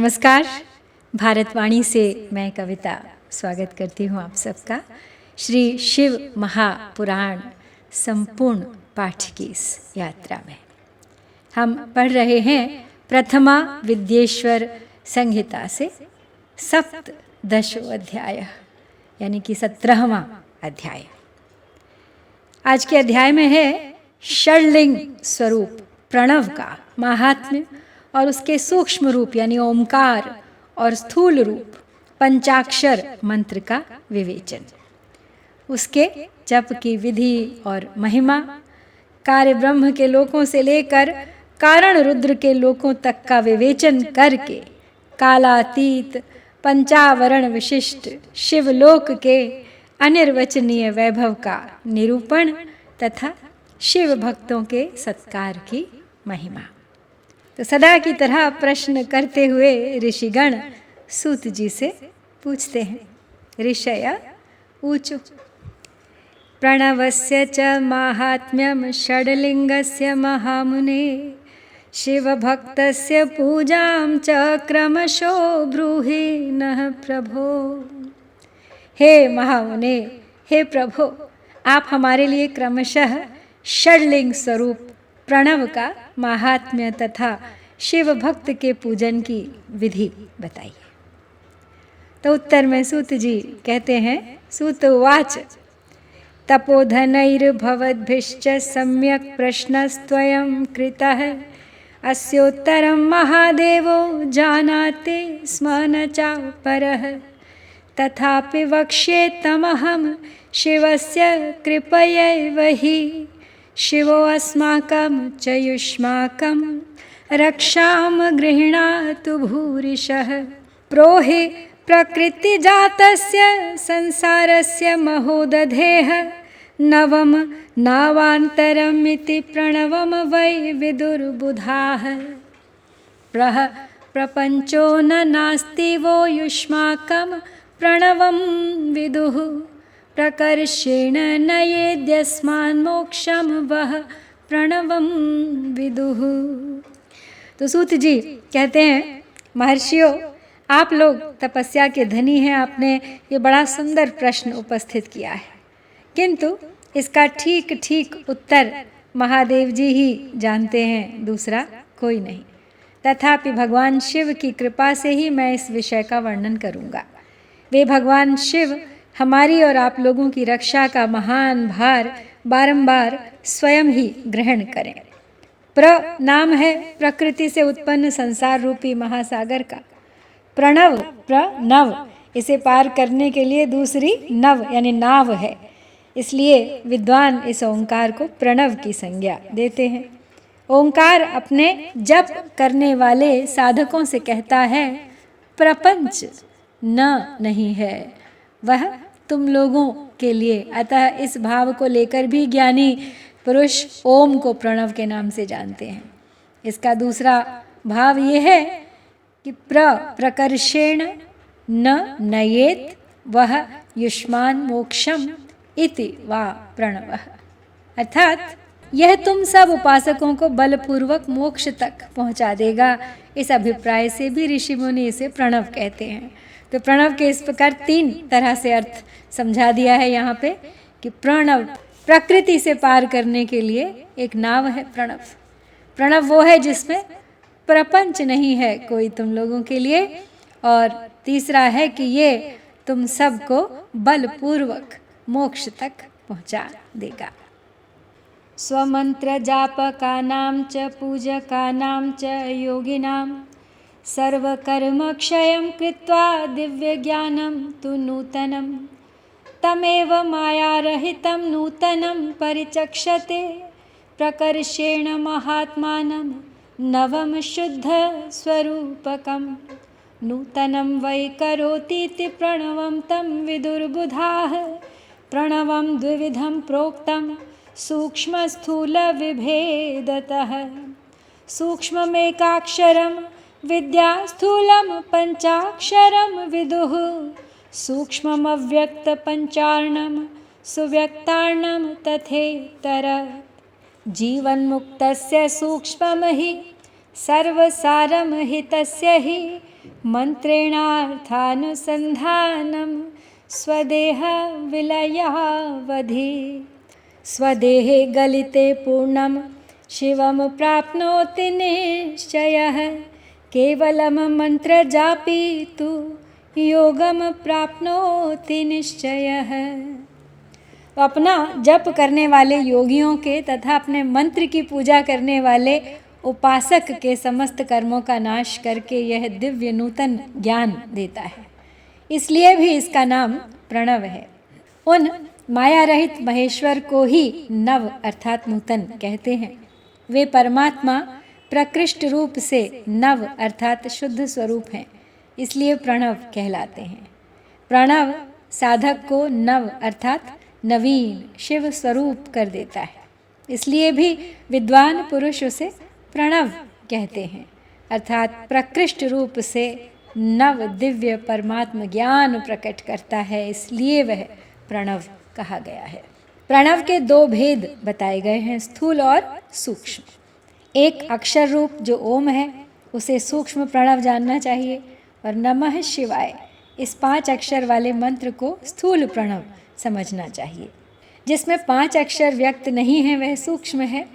नमस्कार। भारतवाणी से मैं कविता स्वागत करती हूँ आप सबका श्री शिव महापुराण संपूर्ण पाठ की इस यात्रा में। हम पढ़ रहे हैं प्रथमा विद्येश्वर संहिता से सप्तदशो अध्याय यानी कि 17वां अध्याय। आज के अध्याय में है षडलिंग स्वरूप प्रणव का महात्म्य और उसके सूक्ष्म रूप यानी ओमकार और स्थूल रूप पंचाक्षर मंत्र का विवेचन, उसके जप की विधि और महिमा, कार्य ब्रह्म के लोकों से लेकर कारण रुद्र के लोकों तक का विवेचन करके कालातीत पंचावरण विशिष्ट शिवलोक के अनिर्वचनीय वैभव का निरूपण तथा शिव भक्तों के सत्कार की महिमा। तो सदा की तरह प्रश्न करते हुए ऋषिगण सूत जी से पूछते हैं। ऋषय ऊचु प्रणवस्य च माहात्म्यं षडलिंगस्य महामुने शिवभक्तस्य पूजां च क्रमशो ब्रूहि नः प्रभो। हे महामुने, हे प्रभो, आप हमारे लिए क्रमशः षडलिंग स्वरूप प्रणव का महात्म्य तथा शिव भक्त के पूजन की विधि बताइए। तो उत्तर में सूत जी कहते हैं, सूत उवाच तपोधनैर्भवद्भिश्च सम्यक् प्रश्नस्त्वयं कृतः अस्योत्तरं महादेवो जानाति स्म न चापरः तथापि वक्ष्ये तमहं शिवस्य कृपयैव हि शिवो अस्माकं च युष्माकं रक्षां गृह्णातु भूरिशः। प्रोहि प्रकृतिजातस्य संसारस्य महोदधेः नवम नावान्तरमिति प्रणवं वै विदुर्बुधाः। प्रपञ्चो न नास्ति वो युष्माकं प्रणवं विदुः प्रकर्षेण नयेद्यस्मान् मोक्षं वह प्रणवं विदुः। तो सूत जी कहते हैं, महर्षियों, आप लोग तपस्या के धनी हैं, आपने ये बड़ा सुंदर प्रश्न उपस्थित किया है, किंतु इसका ठीक ठीक उत्तर महादेव जी ही जानते हैं, दूसरा कोई नहीं। तथापि भगवान शिव की कृपा से ही मैं इस विषय का वर्णन करूँगा। वे भगवान शिव हमारी और आप लोगों की रक्षा का महान भार बारंबार स्वयं ही ग्रहण करें। प्र नाम है प्रकृति से उत्पन्न संसार रूपी महासागर का। प्रणव प्रणव, इसे पार करने के लिए दूसरी नव यानी नाव है, इसलिए विद्वान इस ओंकार को प्रणव की संज्ञा देते हैं। ओंकार अपने जप करने वाले साधकों से कहता है, प्रपंच नहीं है, वह तुम लोगों के लिए। अतः इस भाव को लेकर भी ज्ञानी पुरुष ओम को प्रणव के नाम से जानते हैं। इसका दूसरा भाव ये है कि प्रकर्षेण न नयेत वह युष्मान मोक्षम इति वा प्रणवः, अर्थात यह तुम सब उपासकों को बलपूर्वक मोक्ष तक पहुंचा देगा। इस अभिप्राय से भी ऋषि मुनि इसे प्रणव कहते हैं। तो प्रणव के इस प्रकार 3 तरह से अर्थ समझा दिया है यहाँ पे कि प्रणव प्रकृति से पार करने के लिए एक नाव है प्रणव। प्रणव वो है जिसमें प्रपंच नहीं है कोई तुम लोगों के लिए, और तीसरा है कि ये तुम सबको बलपूर्वक मोक्ष तक पहुँचा देगा। स्वमंत्र जापकानां च पूजकानां च योगिनां सर्वकर्मक्षयं कृत्वा दिव्यज्ञानं तु नूतनं तमेव मायारहितं नूतनं परिचक्षते प्रकर्षेण महात्मानं नवम शुद्धस्वरूपकं नूतनं वै करोतीति प्रणवं तं विदुर्बुधाः। प्रणवं द्विविधं प्रोक्तं सूक्ष्मस्थूलविभेदतः। सूक्ष्ममेकाक्षरं विद्या स्थूलं पंचाक्षरं विदुः सूक्ष्ममव्यक्तपंचार्णं सुव्यक्तार्णं तथेतर। जीवन्मुक्तस्य सूक्ष्मं हि सर्वसारं हि तस्य हि मंत्रेणार्थानुसंधानं स्वदेह विलयावधि स्वदेहे गलिते पूर्णं शिवं प्राप्नोति निश्चयः केवलं मंत्रजापी तु योगम प्राप्नोति निश्चयः। तो अपना जप करने वाले योगियों के तथा अपने मंत्र की पूजा करने वाले उपासक के समस्त कर्मों का नाश करके यह दिव्य नूतन ज्ञान देता है, इसलिए भी इसका नाम प्रणव है। उन माया रहित महेश्वर को ही नव अर्थात नूतन कहते हैं। वे परमात्मा प्रकृष्ट रूप से नव अर्थात शुद्ध स्वरूप हैं, इसलिए प्रणव कहलाते हैं। प्रणव साधक को नव अर्थात नवीन शिव स्वरूप कर देता है, इसलिए भी विद्वान पुरुष उसे प्रणव कहते हैं, अर्थात प्रकृष्ट रूप से नव दिव्य परमात्म ज्ञान प्रकट करता है, इसलिए वह प्रणव कहा गया है। प्रणव के दो भेद बताए गए हैं, स्थूल और सूक्ष्म। एक अक्षर रूप जो ओम है उसे सूक्ष्म प्रणव जानना चाहिए, और नमः शिवाय इस 5 अक्षर वाले मंत्र को स्थूल प्रणव समझना चाहिए। जिसमें 5 अक्षर व्यक्त नहीं है वह सूक्ष्म है,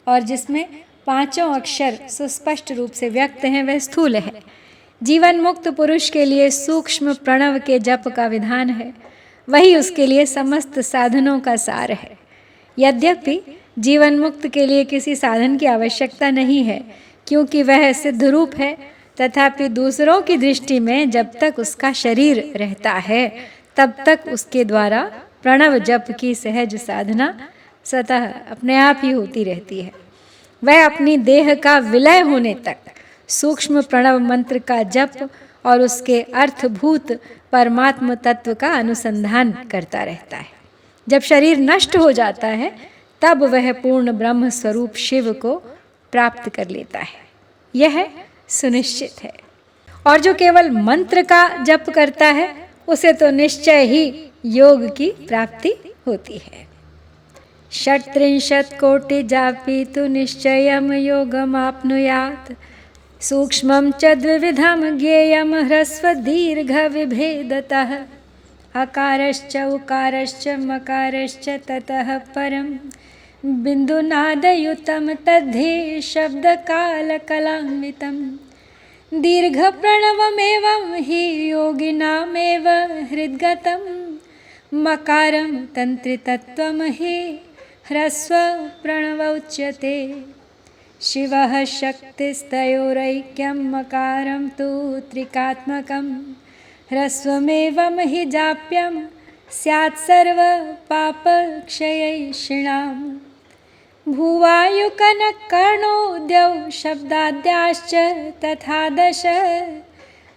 और जिसमें 5 अक्षर सुस्पष्ट रूप से व्यक्त हैं वह स्थूल है। जीवन मुक्त पुरुष के लिए सूक्ष्म प्रणव के जप का विधान है, वही उसके लिए समस्त साधनों का सार है। यद्यपि जीवन मुक्त के लिए किसी साधन की आवश्यकता नहीं है, क्योंकि वह सिद्ध रूप है, तथापि दूसरों की दृष्टि में जब तक उसका शरीर रहता है तब तक उसके द्वारा प्रणव जप की सहज साधना स्वतः अपने आप ही होती रहती है। वह अपनी देह का विलय होने तक सूक्ष्म प्रणव मंत्र का जप और उसके अर्थभूत परमात्म तत्व का अनुसंधान करता रहता है। जब शरीर नष्ट हो जाता है तब वह पूर्ण ब्रह्म स्वरूप शिव को प्राप्त कर लेता है, यह सुनिश्चित है। और जो केवल मंत्र का जप करता है उसे तो निश्चय ही योग की प्राप्ति होती है। 37 कोटि जापी तु निश्चयम योगमाप्नुयात् सूक्ष्मं च द्विविधं ज्ञेयं ह्रस्व दीर्घ विभेदतः अकारश्च उकारश्च मकारश्च ततः परं बिन्दुनादयुतं तद्धि शब्दकालकलान्वितं दीर्घ प्रणवमेवं हि योगिनामेव हृद्गतं मकारं तन्त्रितत्वं हि ह्रस्व प्रणव उच्यते। शिवः शक्तिस्तयोरैक्यं मकारं तु त्रिकात्मकं ह्रस्वमेवं हि जाप्यं स्यात् सर्वपापक्षयैषिणाम् भुवायुकनकर्णोद्यौ शब्दाद्याश्च तथा 10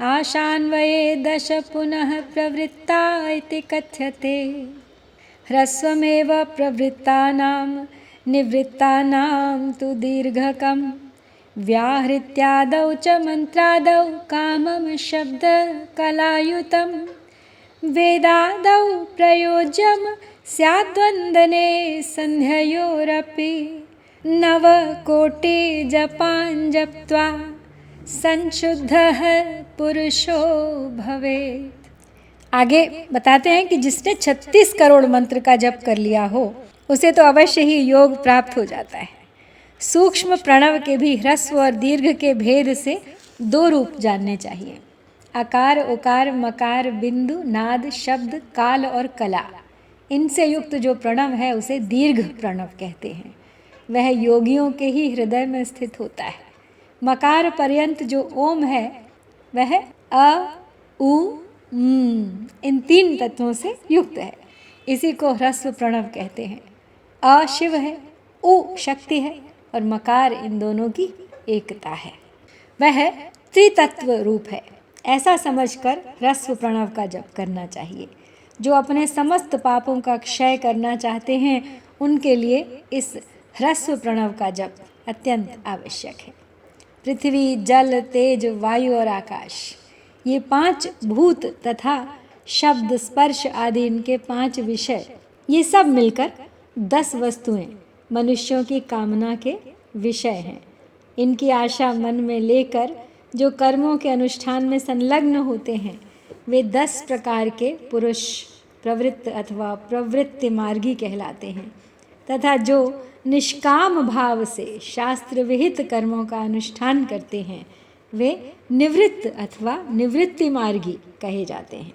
आशान्वये 10 पुनः प्रवृत्ता इति कथ्यते। ह्रस्वमेव प्रवृत्तानां निवृत्तानां तु दीर्घकं व्याहृत्यादौ च मन्त्रादौ कामं शब्दकलायुतं वेदादौ प्रयोज्यं स्याद्वन्दने सन्ध्ययोरपि 9 कोटि जपान् जप्त्वा संशुद्धः पुरुषो भवेत्। आगे बताते हैं कि जिसने 36 करोड़ मंत्र का जप कर लिया हो उसे तो अवश्य ही योग प्राप्त हो जाता है। सूक्ष्म प्रणव के भी ह्रस्व और दीर्घ के भेद से 2 रूप जानने चाहिए। आकार, उकार, मकार, बिंदु, नाद, शब्द, काल और कला, इनसे युक्त जो प्रणव है उसे दीर्घ प्रणव कहते हैं। वह योगियों के ही हृदय में स्थित होता है। मकार पर्यंत जो ओम है वह अ, उ, इन 3 तत्वों से युक्त है, इसी को ह्रस्व प्रणव कहते हैं। अ शिव है, उ शक्ति है और मकार इन दोनों की एकता है। वह त्रितत्व रूप है, ऐसा समझकर ह्रस्व प्रणव का जप करना चाहिए। जो अपने समस्त पापों का क्षय करना चाहते हैं उनके लिए इस ह्रस्व प्रणव का जप अत्यंत आवश्यक है। पृथ्वी, जल, तेज, वायु और आकाश, ये 5 भूत तथा शब्द, स्पर्श आदि इनके 5 विषय, ये सब मिलकर 10 वस्तुएं मनुष्यों की कामना के विषय हैं। इनकी आशा मन में लेकर जो कर्मों के अनुष्ठान में संलग्न होते हैं वे 10 प्रकार के पुरुष प्रवृत्त अथवा प्रवृत्ति मार्गी कहलाते हैं, तथा जो निष्काम भाव से शास्त्र विहित कर्मों का अनुष्ठान करते हैं वे निवृत्त अथवा निवृत्ति मार्गी कहे जाते हैं।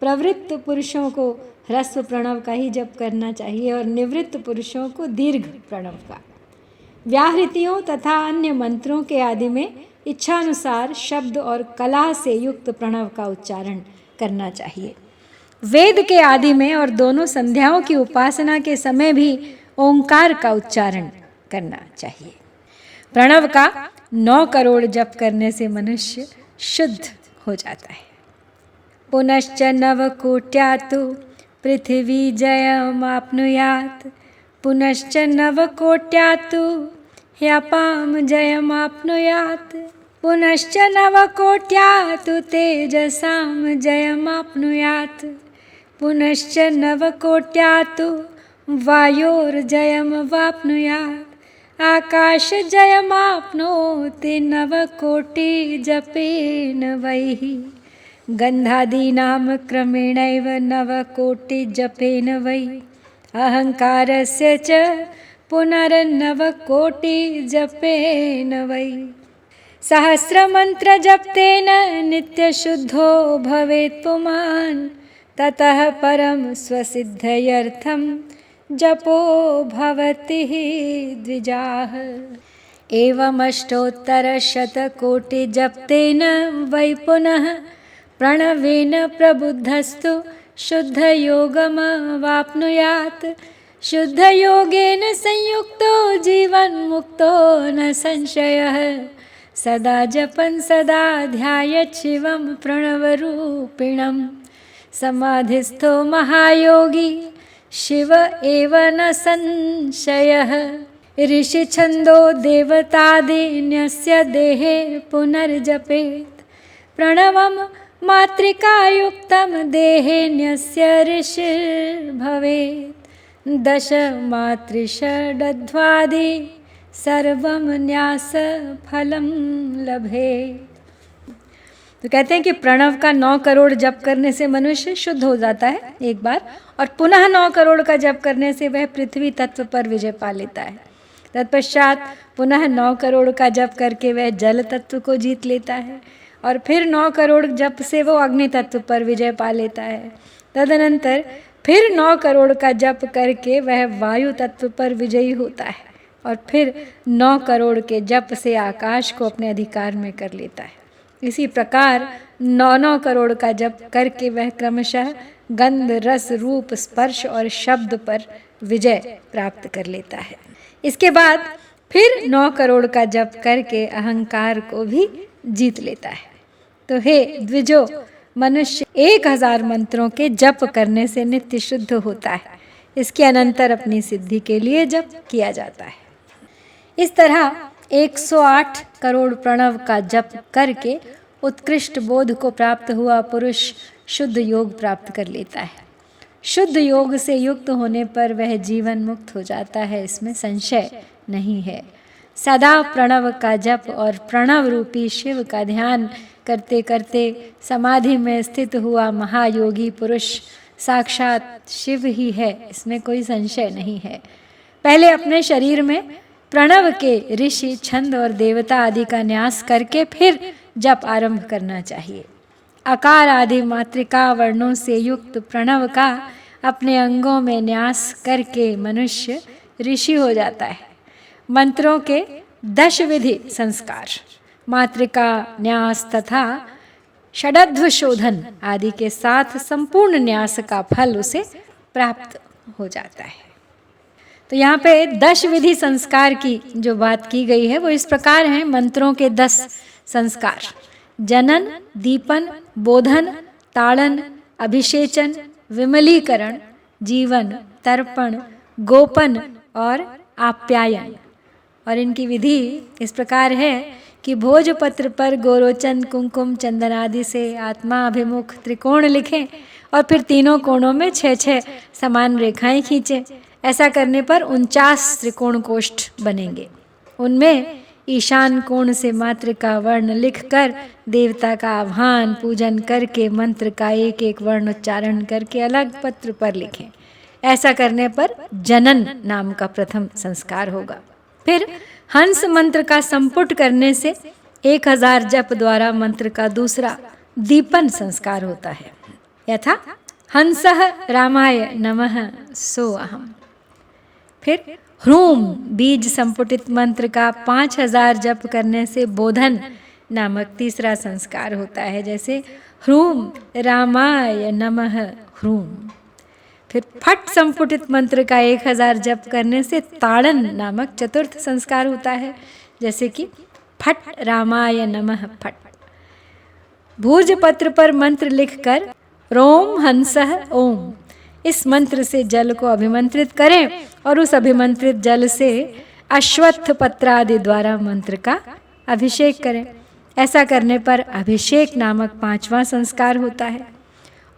प्रवृत्त पुरुषों को ह्रस्व प्रणव का ही जप करना चाहिए और निवृत्त पुरुषों को दीर्घ प्रणव का। व्याहृतियों तथा अन्य मंत्रों के आदि में इच्छानुसार शब्द और कला से युक्त प्रणव का उच्चारण करना चाहिए। वेद के आदि में और दोनों संध्याओं की उपासना के समय भी ओंकार का उच्चारण करना चाहिए। प्रणव का 9 करोड़ जप करने से मनुष्य शुद्ध हो जाता है। पुनश्च नवकोट्या तु पृथ्वी जयमाप्नुयात्, पुनश्च नवकोट्या तु ह्यपां जयमाप्नुयात्, पुनश्च नवकोट्या तु तेजसां जयमाप्नुयात्, पुनश्च नवकोट्या तु वायोर्जयमवाप्नुयात्, आकाशजयमाप्नोति नवकोटिजपेन वै। गन्धादीनां क्रमेणैव नवकोटिजपेन वै, अहङ्कारस्य च पुनर्नवकोटिजपेन वै। सहस्रमन्त्रजप्तेन नित्यशुद्धो भवेत् पुमान्, ततः परं स्वसिद्धयर्थं जपो भवति द्विजाः। एवमष्टोत्तरशतकोटिजप्तेन वै पुनः प्रणवेन प्रबुद्धस्तु शुद्धयोगमवाप्नुयात्, शुद्धयोगेन संयुक्तो जीवन्मुक्तो न संशयः। सदा जपन् सदा ध्यायत् शिवं प्रणवरूपिणं, समाधिस्थो महायोगी शिव एव न संशयः। ऋषिछन्दो देवतादिन्यस्य देहे पुनर्जपेत्, प्रणवं मातृकायुक्तं देहेन्यस्य ऋषिर्भवेत्। 10 मातृषडध्वादि सर्वं न्यासफलं लभेत्। तो कहते हैं कि प्रणव का 9 करोड़ जप करने से मनुष्य शुद्ध हो जाता है एक बार, और पुनः 9 करोड़ का जप करने से वह पृथ्वी तत्व पर विजय पा लेता है। तत्पश्चात पुनः 9 करोड़ का जप करके वह जल तत्व को जीत लेता है, और फिर 9 करोड़ जप से वो अग्नि तत्व पर विजय पा लेता है। तदनंतर फिर 9 करोड़ का जप करके वह वायु तत्व पर विजयी होता है, और फिर 9 करोड़ के जप से आकाश को अपने अधिकार में कर लेता है। इसी प्रकार 9 करोड़ का जप करके वह क्रमशः गंध, रस, रूप, स्पर्श और शब्द पर विजय प्राप्त कर लेता है। इसके बाद फिर 9 करोड़ का जप करके अहंकार को भी जीत लेता है। तो हे द्विजो, मनुष्य 1000 मंत्रों के जप करने से नित्य शुद्ध होता है। इसके अनंतर अपनी सिद्धि के लिए जप किया जाता है। इस तरह 108 करोड़ प्रणव का जप करके उत्कृष्ट बोध को प्राप्त हुआ पुरुष शुद्ध योग प्राप्त कर लेता है। शुद्ध योग से युक्त होने पर वह जीवन मुक्त हो जाता है, इसमें संशय नहीं है। सदा प्रणव का जप और प्रणव रूपी शिव का ध्यान करते करते समाधि में स्थित हुआ महायोगी पुरुष साक्षात शिव ही है, इसमें कोई संशय नहीं है। पहले अपने शरीर में प्रणव के ऋषि, छंद और देवता आदि का न्यास करके फिर जप आरंभ करना चाहिए। आकार आदि मातृका वर्णों से युक्त प्रणव का अपने अंगों में न्यास करके मनुष्य ऋषि हो जाता है। मंत्रों के 10 विधि संस्कार, मातृका न्यास तथा षडध्व शोधन आदि के साथ संपूर्ण न्यास का फल उसे प्राप्त हो जाता है। तो यहाँ पे 10 विधि संस्कार की जो बात की गई है वो इस प्रकार हैं। मंत्रों के 10 संस्कार: जनन, दीपन, बोधन, ताड़न, अभिषेचन, विमलीकरण, जीवन, तर्पण, गोपन और आप्यायन। और इनकी विधि इस प्रकार है कि भोजपत्र पर गोरोचन, कुमकुम, चंदन आदि से आत्मा अभिमुख त्रिकोण लिखें और फिर तीनों कोणों में 6-6 समान रेखाएं खींचें। ऐसा करने पर 49 त्रिकोण कोष्ठ बनेंगे। उनमें ईशान कोण से मात्र का वर्ण लिखकर देवता का आह्वान पूजन करके मंत्र का एक एक वर्ण उच्चारण करके अलग पत्र पर लिखें। ऐसा करने पर जनन नाम का प्रथम संस्कार होगा। फिर हंस मंत्र का संपुट करने से 1000 जप द्वारा मंत्र का दूसरा दीपन संस्कार होता है। यथा हंसः रामाय नमः सो अहम्। फिर ह्रूम बीज संपुटित मंत्र का 5000 जप करने से बोधन नामक तीसरा संस्कार होता है। जैसे ह्रूम रामाय नमः ह्रूम। फिर फट संपुटित मंत्र का 1000 जप करने से ताड़न नामक चतुर्थ संस्कार होता है। जैसे कि फट रामाय नमः फट। भूर्ज पत्र पर मंत्र लिखकर रोम हंसः ओम इस मंत्र से जल को अभिमंत्रित करें और उस अभिमंत्रित जल से अश्वत्थ पत्र आदि द्वारा मंत्र का अभिषेक करें। ऐसा करने पर अभिषेक नामक 5वां संस्कार होता है।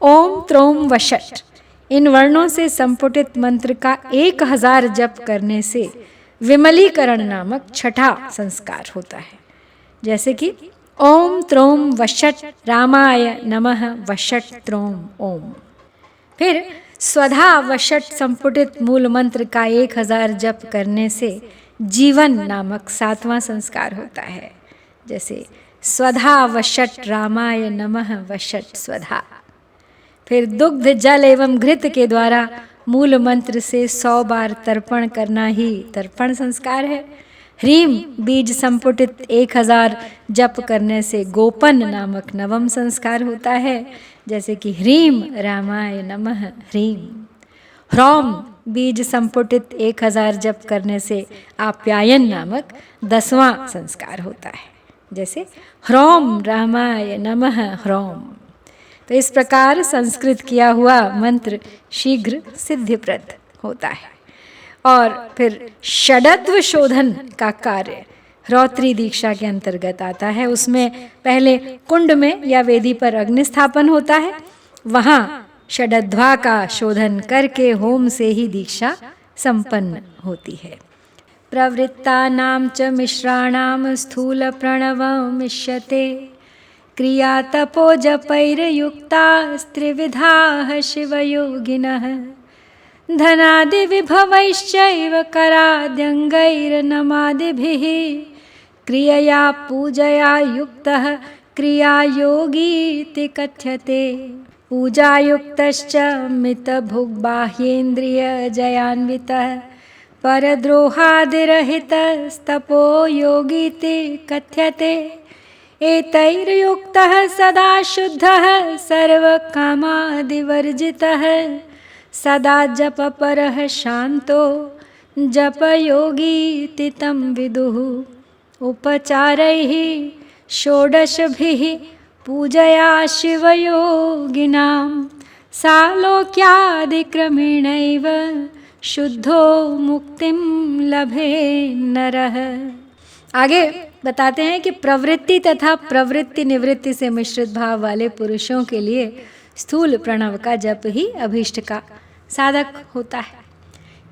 ओम त्रोम वषट इन वर्णों से संपुटित मंत्र का 1000 जप करने से विमलीकरण नामक 6ठा संस्कार होता है। जैसे कि ओम त्रोम वषट रामाय नमः वषट त्रोम ओम। फिर स्वधा वषट संपुटित मूल मंत्र का 1000 जप करने से जीवन नामक 7वां संस्कार होता है। जैसे स्वधा वषट रामाय नमः वषट स्वधा। फिर दुग्ध जल एवं घृत के द्वारा मूल मंत्र से 100 बार तर्पण करना ही तर्पण संस्कार है। ह्रीम बीज संपुटित 1000 जप करने से गोपन नामक 9वां संस्कार होता है। जैसे कि ह्रीम रामाय नमः ह्रीम। ह्रौम बीज संपुटित 1000 जप करने से आप्यायन नामक 10वां संस्कार होता है। जैसे ह्रौम रामाय नमः ह्रौम। तो इस प्रकार संस्कृत किया हुआ मंत्र शीघ्र सिद्धिप्रद होता है। और फिर षडत्व शोधन का कार्य रौत्री दीक्षा के अंतर्गत आता है। उसमें पहले कुंड में या वेदी पर अग्नि स्थापन होता है। वहाँ षडध्वा का शोधन करके होम से ही दीक्षा संपन्न होती है। प्रवृत्तानां च मिश्राणां स्थूल प्रणवमिष्यते क्रिया तपो जपैर्युक्ता त्रिविधाः शिवयोगिनः धनादि विभवैश्चैव कराद्यङ्गैर्नमादिभिः क्रियया पूजया युक्तः क्रियायोगीति कथ्यते। पूजायुक्तश्च मितभुग्बाह्येन्द्रियजयान्वितः परद्रोहादिरहितस्तपो योगीति कथ्यते। एतैर्युक्तः सदा शुद्धः सर्वकामादिवर्जितः सदा जपपरः शान्तो जपयोगीति तं विदुः। उपचारैः षोडशभिः पूजया शिवयोगिनां सालोक्यादिक्रमेणैव शुद्धो मुक्तिं लभे नरः। आगे बताते हैं कि प्रवृत्ति तथा प्रवृत्ति निवृत्ति से मिश्रित भाव वाले पुरुषों के लिए स्थूल प्रणव का जप ही अभीष्ट का साधक होता है।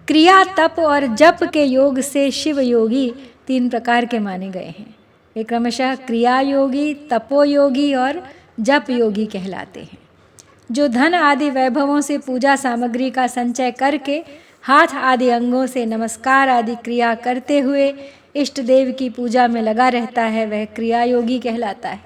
क्रिया तप और जप के योग से शिव योगी 3 प्रकार के माने गए हैं। वे क्रमशः क्रिया योगी, तपो योगी और जप योगी कहलाते हैं। जो धन आदि वैभवों से पूजा सामग्री का संचय करके हाथ आदि अंगों से नमस्कार आदि क्रिया करते हुए इष्ट देव की पूजा में लगा रहता है, वह क्रिया योगी कहलाता है।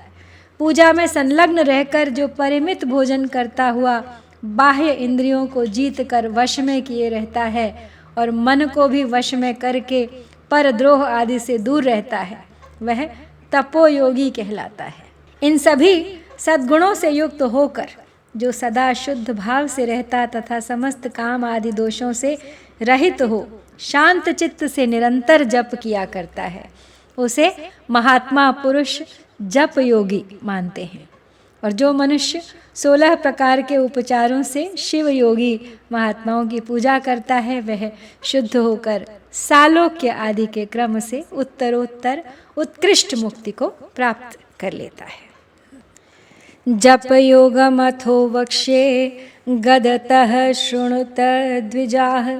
पूजा में संलग्न रहकर जो परिमित भोजन करता हुआ बाह्य इंद्रियों को जीत कर वश में किए रहता है और मन को भी वश में करके परद्रोह आदि से दूर रहता है, वह तपोयोगी कहलाता है। इन सभी सद्गुणों से युक्त होकर जो सदा शुद्ध भाव से रहता तथा समस्त काम आदि दोषों से रहित हो शांत चित्त से निरंतर जप किया करता है, उसे महात्मा पुरुष जप योगी मानते हैं। और जो मनुष्य 16 प्रकार के उपचारों से शिव योगी महात्माओं की पूजा करता है, वह शुद्ध होकर सालोक्य आदि के क्रम से उत्तरोत्तर उत्कृष्ट मुक्ति को प्राप्त कर लेता है। जप योगमथो वक्ष्ये गदतः शृणुत द्विजाः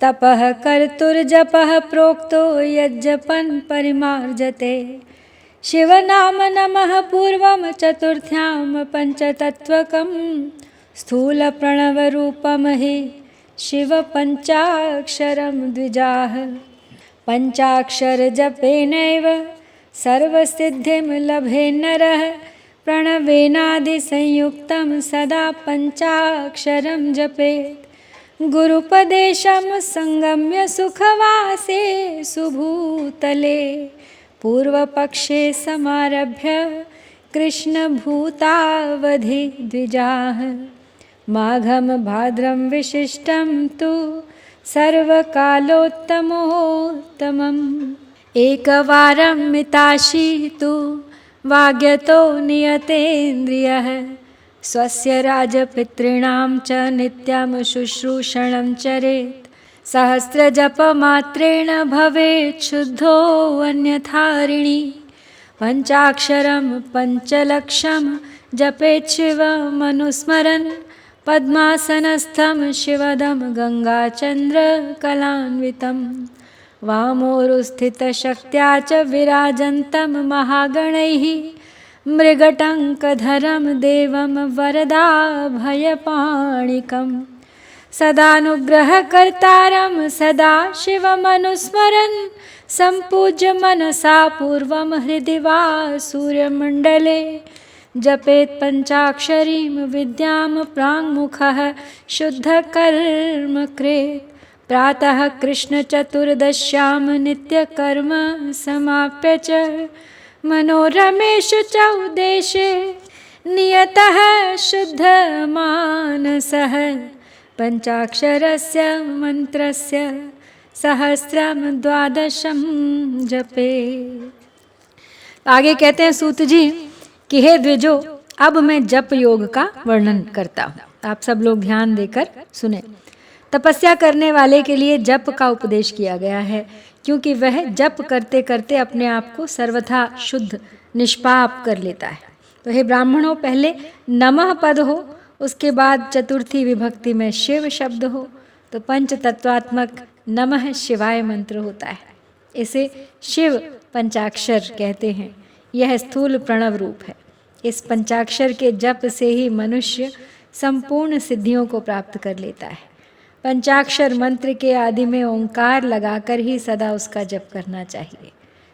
तपः कर्तुर्जपः प्रोक्तो यज्जपन् परिमार्जते। शिवनाम नमः पूर्वं चतुर्थ्यां पञ्चतत्त्वकं स्थूलप्रणवरूपं हि शिवपञ्चाक्षरं द्विजाः। पञ्चाक्षरजपेनैव सर्वसिद्धिं लभे नरः। प्रणवेनादिसंयुक्तं सदा पञ्चाक्षरं जपेत्। गुरुपदेशं संगम्य सुखवासे सुभूतले। पूर्वपक्षे समारभ्य कृष्णभूतावधि द्विजाः। माघं भाद्रं विशिष्टं तु सर्वकालोत्तमोत्तमम्। एकवारं मिताशी तु वाग्यतो नियतेन्द्रियः। स्वस्य राजपितॄणां च नित्यं शुश्रूषणं चरेत्। सहस्रजपमात्रेण भवेत् शुद्धो अन्यथारिणी। पञ्चाक्षरं पञ्चलक्षं जपेत् शिवमनुस्मरन्। पद्मासनस्थं शिवदं गङ्गाचन्द्रकलान्वितं। वामोरुस्थितशक्त्या च विराजन्तं महागणैः। मृगटङ्कधरं देवं वरदाभयपाणिकम्। सदानुग्रहकर्तारं सदा शिवमनुस्मरन्। सम्पूज्य मनसा पूर्वं हृदि वा सूर्यमण्डले। जपेत् पञ्चाक्षरीं विद्यां प्राङ्मुखः शुद्धकर्म कृत्। प्रातः कृष्णचतुर्दश्यां नित्यकर्म समाप्य च मनोरमेषु च उद्देशे नियतः शुद्धमानसः। पञ्चाक्षरस्य मन्त्रस्य सहस्रं द्वादशं जपेत्। आगे कहते हैं सूत जी कि हे द्विजो, अब मैं जप योग का वर्णन करता हूँ। आप सब लोग ध्यान देकर सुने। तपस्या करने वाले के लिए जप का उपदेश किया गया है, क्योंकि वह जप करते करते अपने आप को सर्वथा शुद्ध निष्पाप कर लेता है। तो हे ब्राह्मणों, पहले नमः पद हो, उसके बाद चतुर्थी विभक्ति में शिव शब्द हो, तो पंच तत्वात्मक नमः शिवाय मंत्र होता है। इसे शिव पंचाक्षर कहते हैं। यह स्थूल प्रणव रूप है। इस पंचाक्षर के जप से ही मनुष्य संपूर्ण सिद्धियों को प्राप्त कर लेता है। पंचाक्षर मंत्र के आदि में ओंकार लगाकर ही सदा उसका जप करना चाहिए।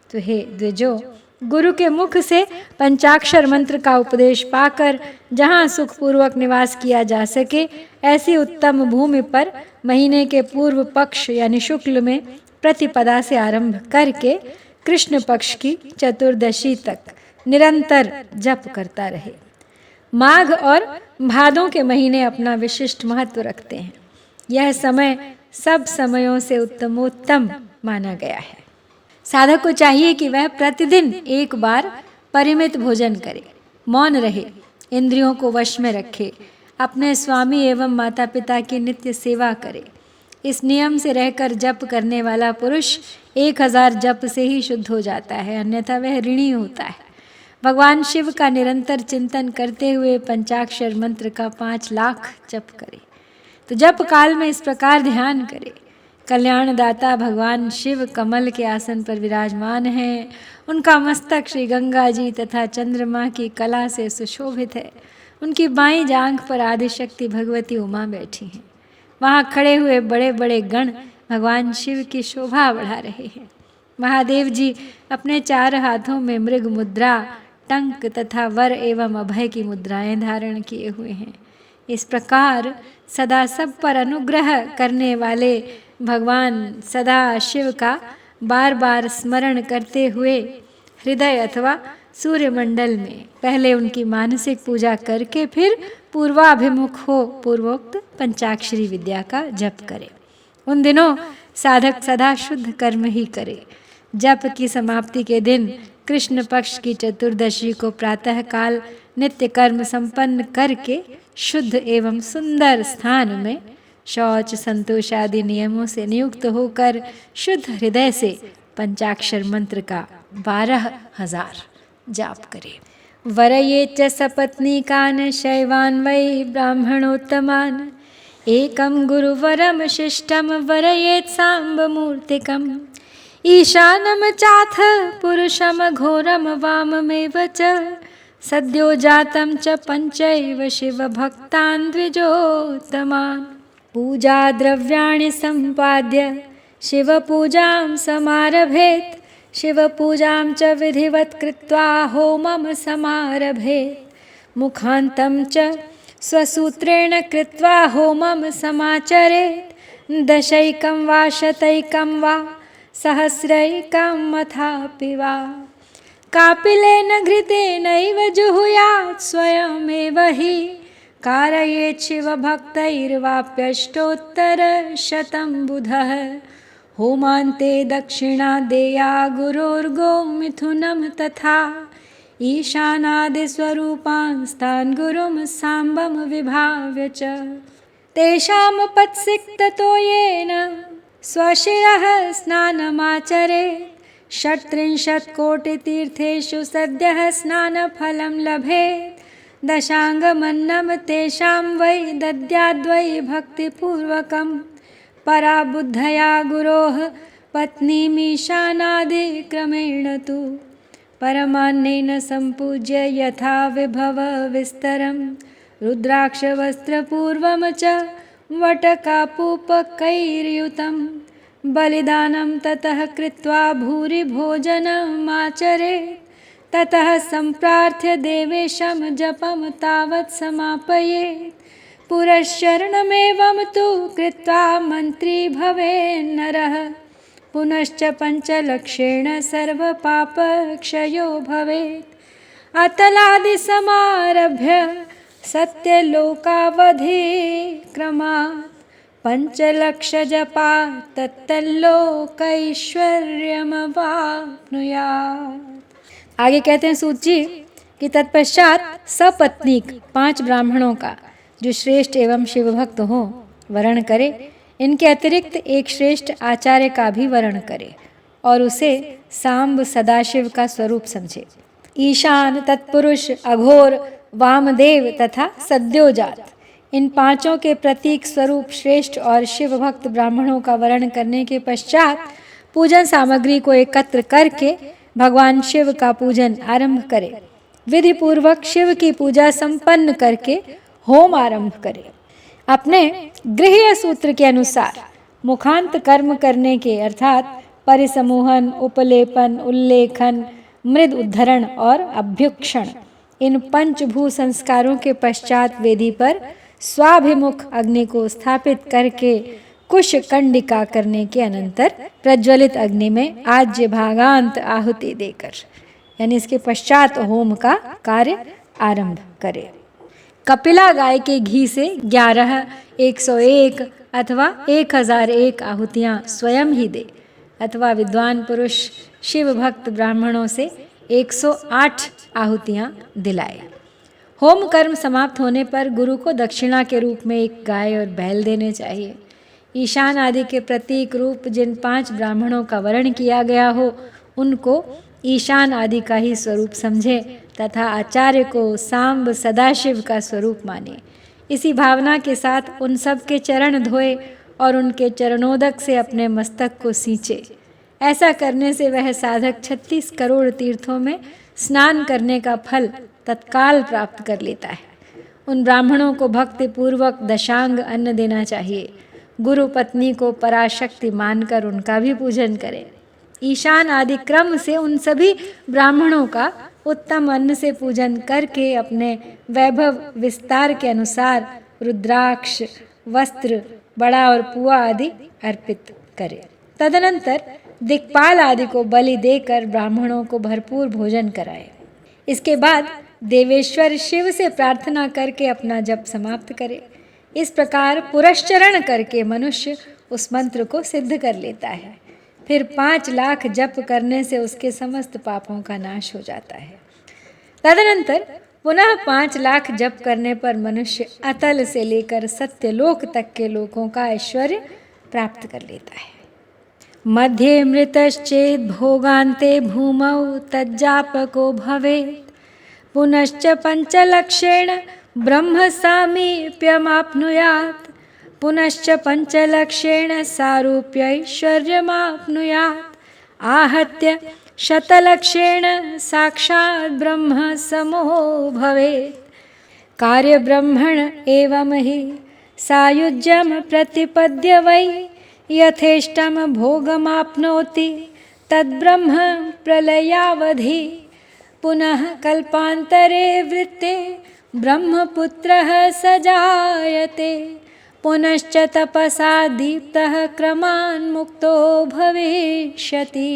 तो हे द्विजो, गुरु के मुख से पंचाक्षर मंत्र का उपदेश पाकर जहाँ सुखपूर्वक निवास किया जा सके, ऐसी उत्तम भूमि पर महीने के पूर्व पक्ष यानी शुक्ल में प्रतिपदा से आरंभ करके कृष्ण पक्ष की चतुर्दशी तक निरंतर जप करता रहे। माघ और भादों के महीने अपना विशिष्ट महत्व रखते हैं। यह समय सब समयों से उत्तमोत्तम माना गया है। साधक को चाहिए कि वह प्रतिदिन एक बार परिमित भोजन करे, मौन रहे, इंद्रियों को वश में रखे, अपने स्वामी एवं माता पिता की नित्य सेवा करे। इस नियम से रहकर जप करने वाला पुरुष 1000 जप से ही शुद्ध हो जाता है, अन्यथा वह ऋणी होता है। भगवान शिव का निरंतर चिंतन करते हुए पंचाक्षर मंत्र का 5 लाख जप करे। तो जप काल में इस प्रकार ध्यान करे। कल्याणदाता भगवान शिव कमल के आसन पर विराजमान हैं। उनका मस्तक श्री गंगा जी तथा चंद्रमा की कला से सुशोभित है। उनकी बाईं जांघ पर आदिशक्ति भगवती उमा बैठी हैं। वहाँ खड़े हुए बड़े बड़े गण भगवान शिव की शोभा बढ़ा रहे हैं। महादेव जी अपने 4 हाथों में मृग मुद्रा, टंक तथा वर एवं अभय की मुद्राएं धारण किए हुए हैं। इस प्रकार सदा सब पर अनुग्रह करने वाले भगवान सदा शिव का बार बार स्मरण करते हुए हृदय अथवा सूर्यमंडल में पहले उनकी मानसिक पूजा करके फिर पूर्वाभिमुख हो पूर्वोक्त पंचाक्षरी विद्या का जप करे। उन दिनों साधक सदा शुद्ध कर्म ही करे। जप की समाप्ति के दिन कृष्ण पक्ष की चतुर्दशी को प्रातः काल नित्य कर्म संपन्न करके शुद्ध एवं सुंदर स्थान में शौच संतोष आदि नियमों से नियुक्त होकर शुद्ध हृदय से पंचाक्षर मंत्र का 12,000 जाप करे। वरये च सपत्नीकान् शैवान् वै ब्राह्मणोत्तमान् एकं गुरुवरं शिष्टं वरयेत् साम्बमूर्तिकम् ईशानं चाथ पुरुषं घोरं वाममेव च सद्यो जातं च पञ्चैव शिवभक्तान् द्विजोत्तमान् पूजाद्रव्याणि सम्पाद्य शिवपूजां समारभेत् शिवपूजां च विधिवत् कृत्वा होमं समारभेत् मुखान्तं च स्वसूत्रेण कृत्वा होमं समाचरेत् दशैकं वा शतैकं वा सहस्रैकं अथापि वा कापिलेन घृतेनैव जुहुयात् स्वयमेव हि कारयेत् शिवभक्तैर्वाप्यष्टोत्तरशतं बुधः होमान्ते दक्षिणा देया गुरोर्गोमिथुनं तथा ईशानादिस्वरूपांस्तान् गुरुं साम्बं विभाव्य च तेषां पत्सिक्ततो येन स्वशिरः स्नानमाचरेत् षट्त्रिंशत्कोटितीर्थेषु सद्यः स्नानफलं लभेत् दशाङ्गमन्नं तेषां वै दद्याद्वै भक्तिपूर्वकं पराबुद्धया गुरोः पत्नीमीशानादिक्रमेण तु परमान्नेन सम्पूज्य यथा विभवविस्तरं रुद्राक्षवस्त्रपूर्वं च वटकापूपकैर्युतं बलिदानं ततः कृत्वा भूरि भोजनमाचरेत् ततः सम्प्रार्थ्य देवेशं जपं तावत् समापयेत् पुरश्चरणमेवं तु कृत्वा मन्त्री भवेन्नरः पुनश्च पञ्चलक्षेण सर्वपापक्षयो भवेत् अतलादिसमारभ्य सत्यलोकावधिक्रमात् पञ्चलक्षजपात् तत्तल्लोकैश्वर्यमवाप्नुयात्। आगे कहते हैं सूत जी कि तत्पश्चात सपत्नीक 5 ब्राह्मणों का जो श्रेष्ठ एवं शिवभक्त हो वर्ण करे, इनके अतिरिक्त एक श्रेष्ठ आचार्य का भी वर्ण करे और उसे सांब सदाशिव का स्वरूप समझे। ईशान, तत्पुरुष, अघोर, वामदेव तथा सद्योजात, इन 5 के प्रतीक स्वरूप श्रेष्ठ और शिवभक्त ब्राह्मणों का वर्ण करने के पश्चात पूजन सामग्री को एकत्र करके भगवान शिव का पूजन आरंभ करे। विधि पूर्वक शिव की पूजा संपन्न करके होम आरंभ करे। अपने गृह्य सूत्र के अनुसार मुखांत कर्म करने के अर्थात परिसमूहन, उपलेपन, उल्लेखन, मृद उद्धरण और अभ्युक्षण, इन पंचभू संस्कारों के पश्चात वेदी पर स्वाभिमुख अग्नि को स्थापित करके कुश कंडिका करने के अनंतर प्रज्वलित अग्नि में आज्य भागांत आहुति देकर, यानी इसके पश्चात होम का कार्य आरंभ करे। कपिला गाय के घी से 11, 101 अथवा 1001 आहुतियाँ स्वयं ही दे अथवा विद्वान पुरुष शिव भक्त ब्राह्मणों से 108 आहुतियाँ दिलाए। होम कर्म समाप्त होने पर गुरु को दक्षिणा के रूप में एक गाय और बैल देने चाहिए। ईशान आदि के प्रतीक रूप जिन 5 ब्राह्मणों का वर्ण किया गया हो उनको ईशान आदि का ही स्वरूप समझे तथा आचार्य को सांब सदाशिव का स्वरूप माने। इसी भावना के साथ उन सब के चरण धोए और उनके चरणोदक से अपने मस्तक को सींचे। ऐसा करने से वह साधक 36 करोड़ तीर्थों में स्नान करने का फल तत्काल प्राप्त कर लेता है। उन ब्राह्मणों को भक्ति पूर्वक दशांग अन्न देना चाहिए। गुरु पत्नी को पराशक्ति मानकर उनका भी पूजन करें। ईशान आदि क्रम से उन सभी ब्राह्मणों का उत्तम अन्न से पूजन करके अपने वैभव विस्तार के अनुसार रुद्राक्ष, वस्त्र, बड़ा और पुआ आदि अर्पित करें। तदनंतर दिक्पाल आदि को बलि देकर ब्राह्मणों को भरपूर भोजन कराए। इसके बाद देवेश्वर शिव से प्रार्थना करके अपना जप समाप्त करे। इस प्रकार पुरश्चरण करके मनुष्य उस मंत्र को सिद्ध कर लेता है। फिर 5 लाख जप करने से उसके समस्त पापों का नाश हो जाता है। तदनंतर पुनः 5 लाख जप करने पर मनुष्य अतल से लेकर सत्यलोक तक के लोकों का ऐश्वर्य प्राप्त कर लेता है। मध्ये मृतश्चेद भोगान्ते भूमौ तज्जापको भवेत् पुनश्च 5 लक्षेण ब्रह्म सामीप्यमाप्नुयात् पुनश्च पंचलक्षेण सारूप्यैश्वर्यमाप्नुयात् आहत्य शतलक्षेण साक्षात् ब्रह्म समो भवेत्। कार्यब्रह्मण एवं हि सायुज्यम प्रतिपद्य वै यथेष्टम भोगमाप्नोति तद्ब्रह्म प्रलयावधि। पुनः कल्पान्तरे वृत्ते ब्रह्मपुत्रः स जायते पुनश्च तपसा दीप्तः क्रमान् मुक्तो भविष्यति।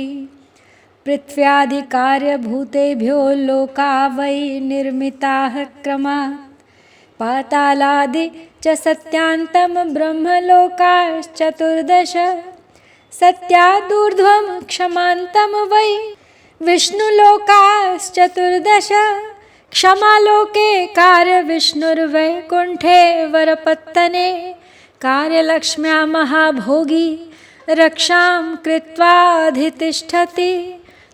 पृथ्व्यादिकार्यभूतेभ्यो लोका वै निर्मिताः क्रमात् पातालादि च सत्यान्तं ब्रह्मलोकाश्चतुर्दश सत्यादूर्ध्वं क्षमान्तं वै विष्णुलोकाश्चतुर्दश। क्षमालोके कार्यविष्णुर्वैकुण्ठे वरपत्तने कार्यलक्ष्म्या महाभोगी रक्षां कृत्वाधितिष्ठति।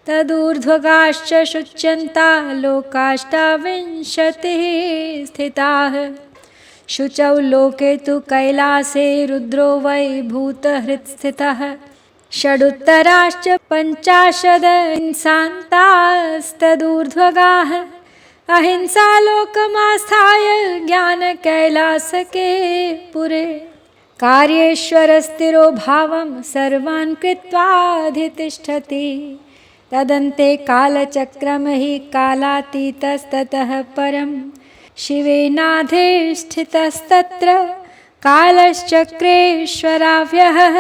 तदूर्ध्वगाश्च शुच्यन्ता लोकाष्टाविंशतिः स्थिताः। शुचौ लोके तु कैलासे रुद्रो वै भूतहृत्स्थितः षडुत्तराश्च पञ्चाशदहिंसान्तास्तदूर्ध्वगाः अहिंसालोकमास्थाय ज्ञानकैलासके पुरे। कार्येश्वरस्थिरो भावं सर्वान् कृत्वाधितिष्ठति तदन्ते कालचक्रं हि कालातीतस्ततः परं शिवेनाधिष्ठितस्तत्र कालश्चक्रेश्वराव्ययः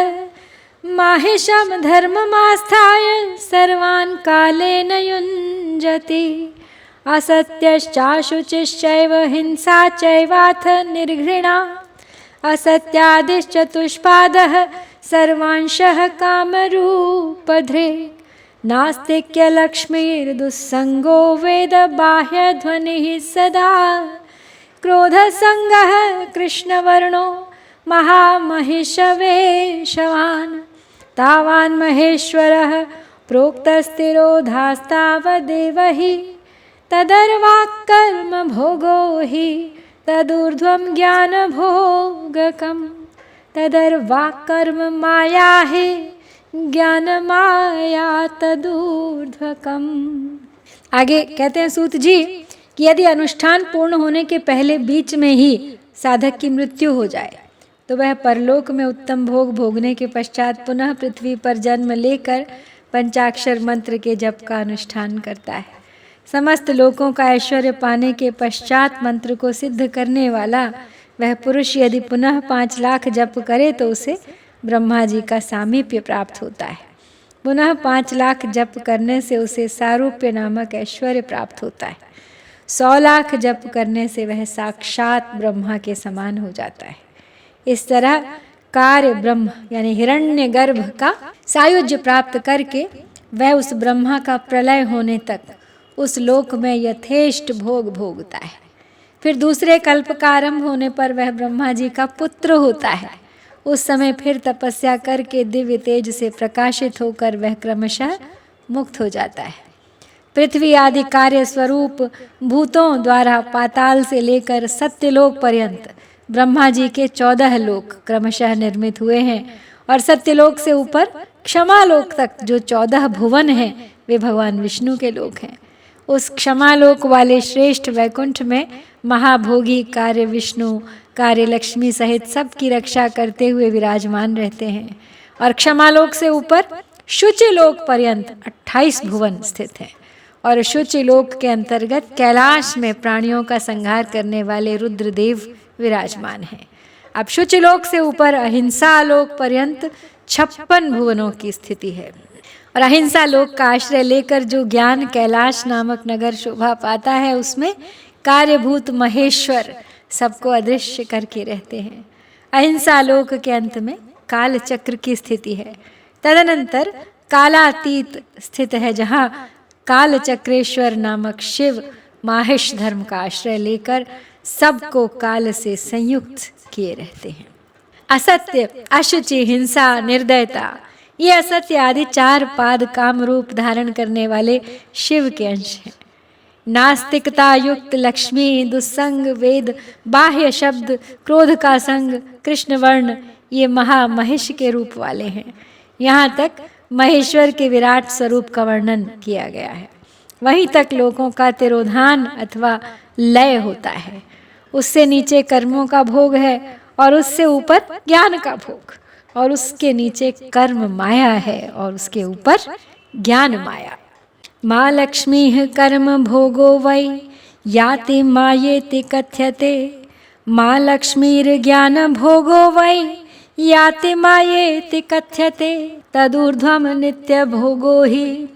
माहेशं धर्ममास्थाय सर्वान् कालेन युञ्जति। असत्यश्चाशुचिश्चैव हिंसा चैवाथ निर्घृणा असत्यादिश्चतुष्पादः सर्वांशः कामरूपधृ। नास्तिक्यलक्ष्मीर्दुस्सङ्गो वेदबाह्यध्वनिः सदा क्रोधसङ्गः कृष्णवर्णो महामहिषवेशवान् तावान् महेश्वरः प्रोक्तस्तिरोधास्तावदेव हि तदर्वाक्कर्म भोगो हि तदूर्ध्वं ज्ञानभोगकम् तदर्वाक्कर्म माया हि ज्ञान माया तदूर्ध्वकम्। आगे कहते हैं सूत जी कि यदि अनुष्ठान पूर्ण होने के पहले बीच में ही साधक की मृत्यु हो जाए तो वह परलोक में उत्तम भोग भोगने के पश्चात पुनः पृथ्वी पर जन्म लेकर पंचाक्षर मंत्र के जप का अनुष्ठान करता है। समस्त लोकों का ऐश्वर्य पाने के पश्चात मंत्र को सिद्ध करने वाला वह पुरुष यदि पुनः 5 लाख जप करे तो उसे ब्रह्मा जी का सामीप्य प्राप्त होता है। पुनः 5 लाख जप करने से उसे सारूप्य नामक ऐश्वर्य प्राप्त होता है। 100 लाख जप करने से वह साक्षात ब्रह्मा के समान हो जाता है। इस तरह कार्य ब्रह्म यानी हिरण्यगर्भ का सायुज्य प्राप्त करके वह उस ब्रह्मा का प्रलय होने तक उस लोक में यथेष्ट भोग भोगता है। फिर दूसरे कल्प का आरंभ होने पर वह ब्रह्मा जी का पुत्र होता है। उस समय फिर तपस्या करके दिव्य तेज से प्रकाशित होकर वह क्रमशः मुक्त हो जाता है। पृथ्वी आदि कार्य स्वरूप भूतों द्वारा पाताल से लेकर सत्यलोक पर्यंत ब्रह्मा जी के 14 लोक क्रमशः निर्मित हुए हैं और सत्यलोक से ऊपर क्षमालोक तक जो 14 भुवन हैं वे भगवान विष्णु के लोक हैं। उस क्षमालोक वाले श्रेष्ठ वैकुंठ में महाभोगी कार्य विष्णु कार्य लक्ष्मी सहित सबकी रक्षा करते हुए विराजमान रहते हैं। और क्षमालोक से ऊपर शुचिलोक पर्यंत 28 भुवन स्थित हैं और शुचिलोक के अंतर्गत कैलाश में प्राणियों का संहार करने वाले रुद्रदेव विराजमान हैं। अब शुचिलोक से ऊपर अहिंसा लोक पर्यंत 56 भुवनों की स्थिति है और अहिंसा लोक का आश्रय लेकर जो ज्ञान कैलाश नामक नगर शोभा पाता है उसमें कार्यभूत महेश्वर सबको अदृश्य करके रहते हैं। अहिंसा लोक के अंत में काल चक्र की स्थिति है। तदनंतर कालातीत स्थित है जहाँ काल चक्रेश्वर नामक शिव माहेश धर्म का आश्रय लेकर सबको काल से संयुक्त किए रहते हैं। असत्य अशुचि हिंसा निर्दयता ये असत्य आदि 4 पाद काम रूप धारण करने वाले शिव के अंश हैं। नास्तिकता युक्त लक्ष्मी, दुस्संग वेद, बाह्य शब्द, क्रोध का संग, कृष्ण वर्ण, ये महामहिष के रूप वाले हैं। यहाँ तक महेश्वर के विराट स्वरूप का वर्णन किया गया है। वहीं तक लोगों का तिरोधान अथवा लय होता है। उससे नीचे कर्मों का भोग है और उससे ऊपर ज्ञान का भोग, और उसके नीचे कर्म माया है और उसके ऊपर ज्ञान माया। माँ लक्ष्मी कर्म भोगो वै याति मायेति कथ्यते। माँ लक्ष्मीर ज्ञान भोगो वै याति मायेति कथ्यते। तदूर्ध्वम नित्य भोगो हि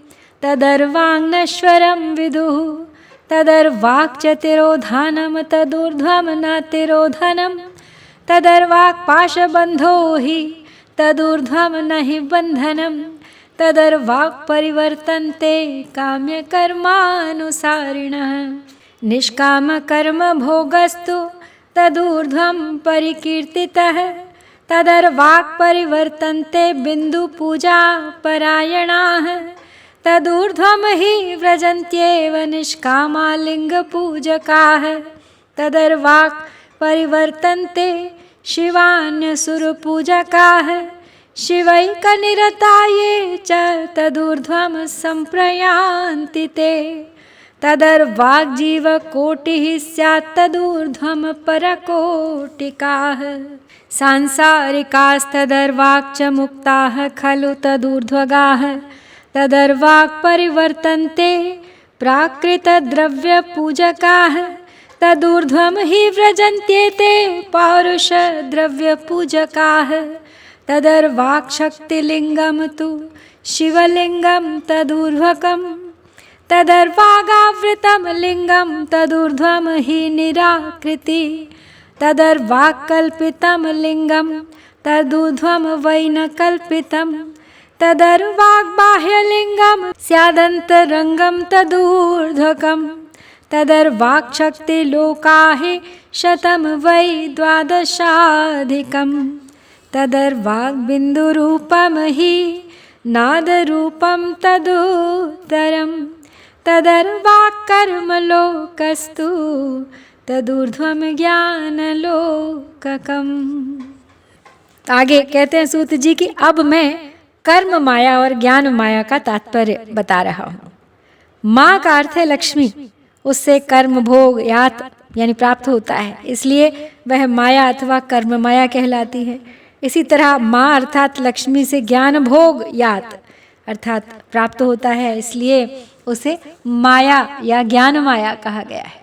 तदर्वाङ्नश्वरं विदुः। तदर्वाक् च तिरोधानं तदूर्ध्वं न तिरोधनं। तदर्वाक् पाशबन्धो हि तदूर्ध्वं न हि बन्धनं। तदर्वाक् परिवर्तन्ते काम्यकर्मानुसारिणः। निष्कामकर्म भोगस्तु तदूर्ध्वं परिकीर्तितः। तदर्वाक् परिवर्तन्ते बिन्दुपूजा परायणाः। तदूर्ध्वं हि व्रजन्त्येव निष्कामालिङ्गपूजकाः। तदर्वाक् परिवर्तन्ते शिवान्यसुरपूजकाः। शिवैकनिरता ये च तदूर्ध्वं सम्प्रयान्ति ते। तदर्वाक् जीवकोटिः स्यात् तदूर्ध्वं परकोटिकाः। सांसारिकास्तदर्वाक् च मुक्ताः खलु तदूर्ध्वगाः। तदर्वाक् परिवर्तन्ते प्राकृतद्रव्यपूजकाः। तदूर्ध्वं हि व्रजन्त्येते पौरुषद्रव्यपूजकाः। तदर्वाक् शक्तिलिङ्गं तु शिवलिङ्गं तदूर्ध्वकम्। तदर्वागावृतं लिङ्गं तदूर्ध्वं हि निराकृति। तदर्वाक् कल्पितं लिङ्गं तदूर्ध्वं वै न कल्पितं। तदर्वाक् बाह्यलिङ्गं स्यादन्तरङ्गं तदूर्ध्वकम्। तदर्वाक् शक्तिलोकाः शतं वै द्वादशाधिकम्। तदर्वाक् बिन्दुरूपं हि नादरूपं तदुत्तरम्। तदर्वाक् कर्मलोकस्तु तदूर्ध्वं ज्ञानलोककम्। आगे कहते हैं सूत जी कि अब मैं कर्म माया और ज्ञान माया का तात्पर्य बता रहा हूँ। माँ का अर्थ है लक्ष्मी, उससे कर्म भोग यात यानी प्राप्त होता है, इसलिए वह माया अथवा कर्म माया कहलाती है। इसी तरह माँ अर्थात लक्ष्मी से ज्ञान भोग यात अर्थात प्राप्त होता है, इसलिए उसे माया या ज्ञान माया कहा गया है।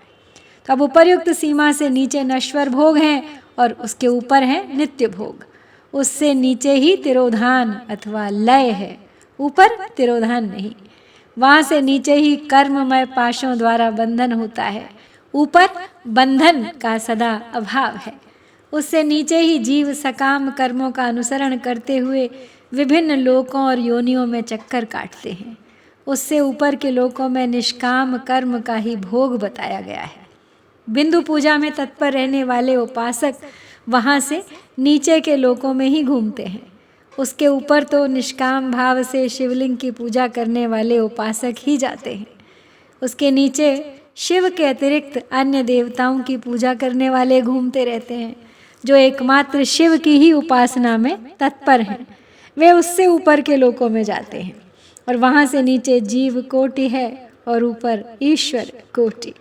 तो अब उपर्युक्त सीमा से नीचे नश्वर भोग हैं और उसके ऊपर है नित्य भोग। उससे नीचे ही तिरोधान अथवा लय है, ऊपर तिरोधान नहीं। वहाँ से नीचे ही कर्ममय पाशों द्वारा बंधन होता है, ऊपर बंधन का सदा अभाव है। उससे नीचे ही जीव सकाम कर्मों का अनुसरण करते हुए विभिन्न लोकों और योनियों में चक्कर काटते हैं। उससे ऊपर के लोकों में निष्काम कर्म का ही भोग बताया गया है। बिंदु पूजा में तत्पर रहने वाले उपासक वहाँ से नीचे के लोकों में ही घूमते हैं। उसके ऊपर तो निष्काम भाव से शिवलिंग की पूजा करने वाले उपासक ही जाते हैं। उसके नीचे शिव के अतिरिक्त अन्य देवताओं की पूजा करने वाले घूमते रहते हैं, जो एकमात्र शिव की ही उपासना में तत्पर हैं। वे उससे ऊपर के लोकों में जाते हैं और वहाँ से नीचे जीव कोटि है और ऊपर ईश्वर कोटि।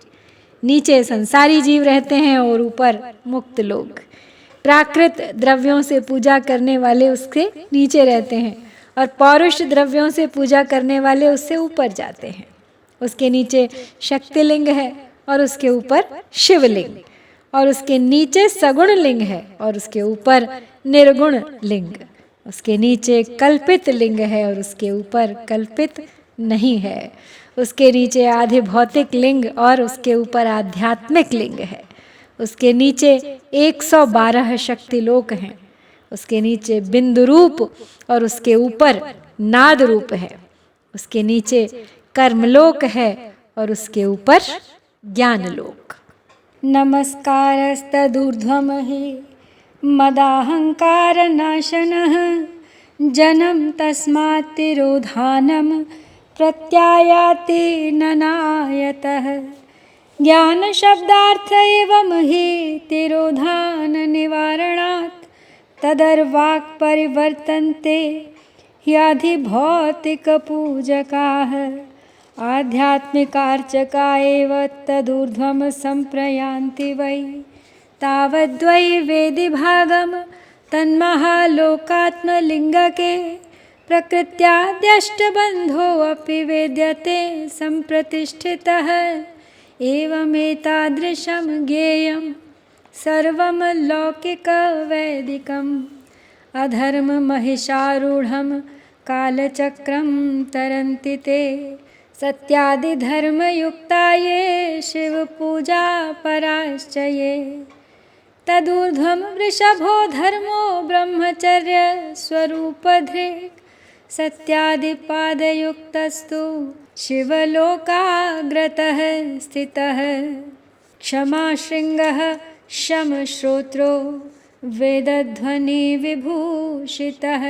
नीचे संसारी जीव रहते हैं और ऊपर मुक्त लोग। प्राकृत द्रव्यों से पूजा करने वाले उसके नीचे रहते हैं और पौरुष द्रव्यों से पूजा करने वाले उससे ऊपर जाते हैं। उसके नीचे शक्तिलिंग है और उसके ऊपर शिवलिंग, और उसके नीचे सगुण लिंग है और उसके ऊपर निर्गुण लिंग। उसके नीचे कल्पित लिंग है और उसके ऊपर कल्पित नहीं है। उसके नीचे आधे भौतिक लिंग और उसके ऊपर आध्यात्मिक लिंग है। उसके नीचे 112 शक्तिलोक हैं। उसके नीचे बिंदु रूप और उसके ऊपर नाद रूप है। उसके नीचे कर्मलोक है और उसके ऊपर ज्ञानलोक। नमस्कारस्तदूर्ध्वं हि मदाहंकार नाशनः। जन्म तस्मात् तिरोधानं प्रत्यायाति ननायतः। ज्ञान शब्दार्थ एवं हि तिरोधान निवारणात् तदर्वाक् परिवर्तन्ते ह्याधि भौतिक पूजकाः। आध्यात्मिकार्चका एव तदूर्ध्वं सम्प्रयान्ति वै। तावद्वै वेदि भागं तन्महालोकात्मलिङ्गके प्रकृत्याद्यष्टबन्धोऽपि वेद्यते सम्प्रतिष्ठितः। एवमेतादृशं ज्ञेयं सर्वं लौकिकवैदिकम् अधर्ममहिषारूढं कालचक्रं तरन्ति ते। सत्यादिधर्मयुक्ता ये शिवपूजापराश्च ये। तदूर्ध्वं वृषभो धर्मो ब्रह्मचर्य स्वरूपधृक्। सत्यादिपादयुक्तस्तु शिवलोकाग्रतः स्थितः। क्षमा शृङ्गः शमश्रोत्रो वेदध्वनिविभूषितः।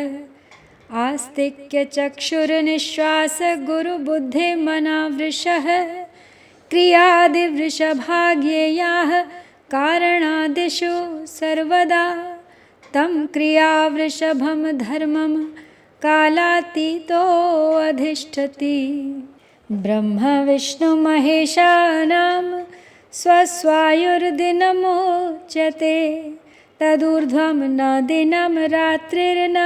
आस्तिक्य चक्षुर्निश्वास गुरुबुद्धिमनावृषः। क्रियादिवृषभाज्ञेयाः कारणादिषु सर्वदा। तं क्रियावृषभं धर्मं कालातीतो अधिष्ठति। ब्रह्म विष्णु महेशानां स्वस्वायुर्दिनमुच्यते। तदूर्ध्वं न दिनं रात्रिर्न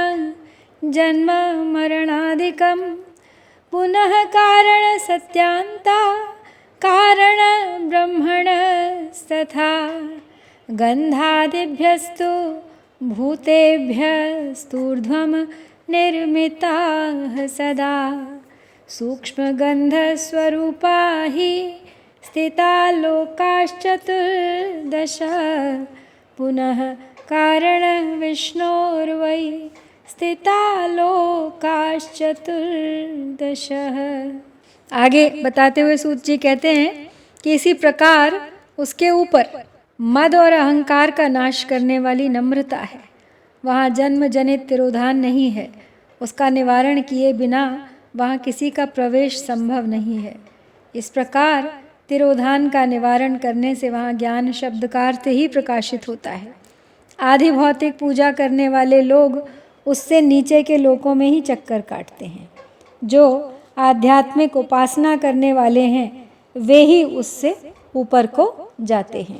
जन्म मरणादिकं। पुनः कारण सत्यान्ता कारण ब्रह्मणस्तथा। गन्धादिभ्यस्तु भूतेभ्यस्तूर्ध्वं निर्मिताः सदा। सूक्ष्मगन्धस्वरूपा हि स्थिता लोकाश्चतुर्दश। पुनः कारण विष्णोर्वै स्थिता लोकाश्चतुर्दश। आगे बताते हुए सूत जी कहते हैं कि इसी प्रकार उसके ऊपर मद और अहंकार का नाश करने वाली नम्रता है। वहाँ जन्म जनित तिरोधान नहीं है। उसका निवारण किए बिना वहाँ किसी का प्रवेश संभव नहीं है। इस प्रकार तिरोधान का निवारण करने से वहाँ ज्ञान शब्द का अर्थ ही प्रकाशित होता है। आदि भौतिक पूजा करने वाले लोग उससे नीचे के लोकों में ही चक्कर काटते हैं। जो आध्यात्मिक उपासना करने वाले हैं वे ही उससे ऊपर को जाते हैं।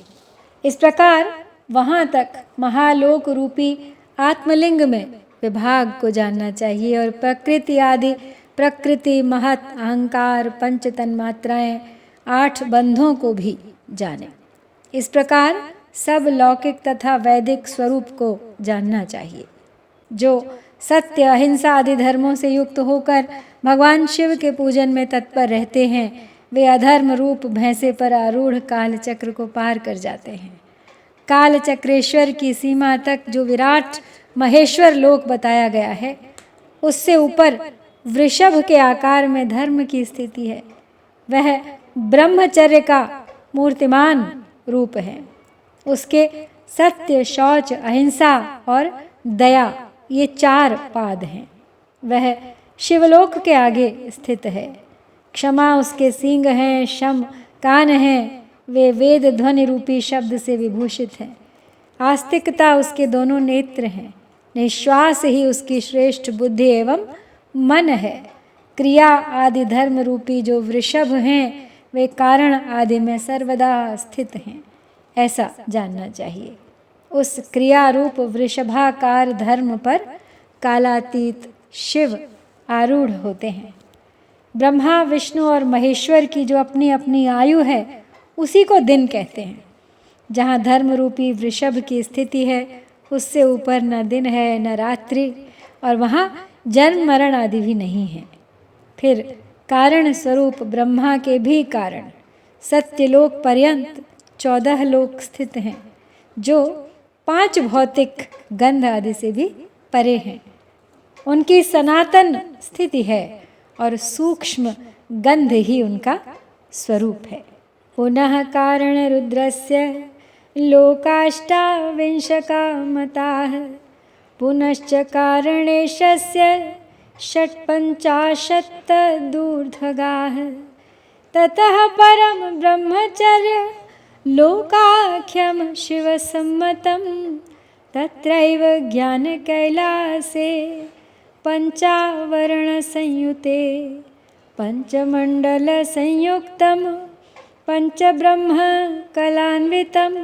इस प्रकार वहाँ तक महालोक रूपी आत्मलिंग में विभाग को जानना चाहिए और प्रकृति आदि प्रकृति महत अहंकार पंच तन्मात्राएं 8 बंधों को भी जाने। इस प्रकार सब लौकिक तथा वैदिक स्वरूप को जानना चाहिए। जो सत्य अहिंसा आदि धर्मों से युक्त होकर भगवान शिव के पूजन में तत्पर रहते हैं वे अधर्म रूप भैंसे पर आरूढ़ काल चक्र को पार कर जाते हैं। काल चक्रेश्वर की सीमा तक जो विराट महेश्वर लोक बताया गया है उससे ऊपर वृषभ के आकार में धर्म की स्थिति है। वह ब्रह्मचर्य का मूर्तिमान रूप है। उसके सत्य शौच अहिंसा और दया ये 4 पाद हैं। वह शिवलोक के आगे स्थित है। क्षमा उसके सींग हैं, शम कान हैं, वे वेद ध्वनि रूपी शब्द से विभूषित हैं। आस्तिकता उसके दोनों नेत्र हैं। निश्वास ही उसकी श्रेष्ठ बुद्धि एवं मन है। क्रिया आदि धर्म रूपी जो वृषभ हैं वे कारण आदि में सर्वदा स्थित हैं, ऐसा जानना चाहिए। उस क्रिया रूप वृषभाकार धर्म पर कालातीत शिव आरूढ़ होते हैं। ब्रह्मा विष्णु और महेश्वर की जो अपनी अपनी आयु है उसी को दिन कहते हैं। जहाँ धर्म रूपी वृषभ की स्थिति है उससे ऊपर न दिन है न रात्रि और वहाँ जन्म मरण आदि भी नहीं है। फिर कारण स्वरूप ब्रह्मा के भी कारण सत्यलोक पर्यंत 14 लोक स्थित हैं जो 5 भौतिक गंध आदि से भी परे हैं। उनकी सनातन स्थिति है और सूक्ष्म गंध ही उनका स्वरूप है। पुनः कारण रुद्रस्य लोकाष्टाविंशका मताः। पुनश्च कारणेशस्य षट्पञ्चाशत्तदूर्ध्वगाः ततः परं ब्रह्मचर्य लोकाख्यं शिवसम्मतं तत्रैव ज्ञानकैलासे पञ्चावरणसंयुते पञ्चमण्डलसंयुक्तं पञ्चब्रह्मकलान्वितम्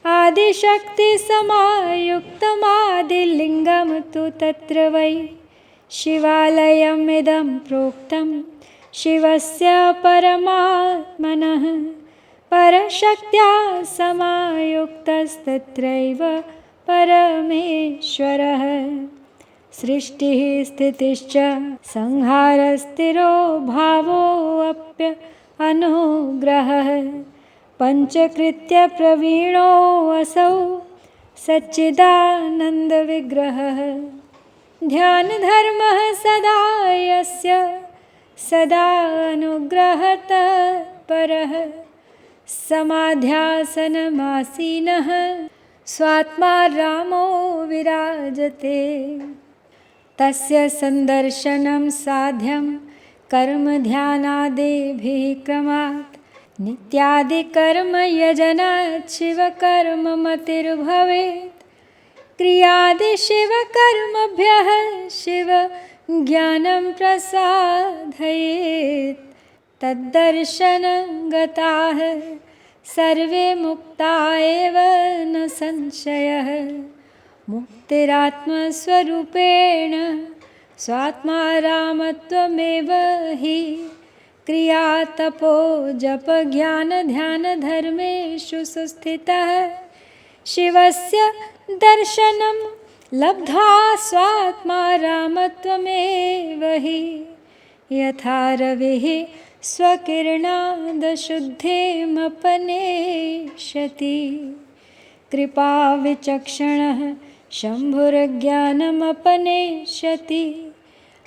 आदिशक्तिसमायुक्तमादिलिङ्गं तु तत्र वै शिवालयमिदं प्रोक्तं शिवस्य परमात्मनः परशक्त्या समायुक्तस्तत्रैव परमेश्वरः सृष्टिः स्थितिश्च संहारस्थिरो भावोऽप्य अनुग्रहः पञ्चकृत्य प्रवीणोऽसौ सच्चिदानन्दविग्रहः ध्यानधर्मः सदा यस्य सदा अनुग्रहतत्परः समाध्यासनमासीनः स्वात्मा रामो विराजते तस्य सन्दर्शनं साध्यं कर्मध्यानादिभिः क्रमात् नित्यादिकर्मयजनात् शिवकर्ममतिर्भवेत् क्रियादिशिवकर्मभ्यः शिवज्ञानं प्रसादयेत् तद्दर्शनं गताः सर्वे मुक्ता एव न संशयः मुक्तिरात्मस्वरूपेण स्वात्मा रामत्वमेव हि क्रिया तपो जप ज्ञान ध्यान धर्मेषु सुस्थितः शिवस्य दर्शनं लब्ध्वा स्वात्मा रामत्वमेव हि यथा रविः स्वकिरणादशुद्धिमपनेष्यति कृपाविचक्षणः शम्भुर्ज्ञानमपनेष्यति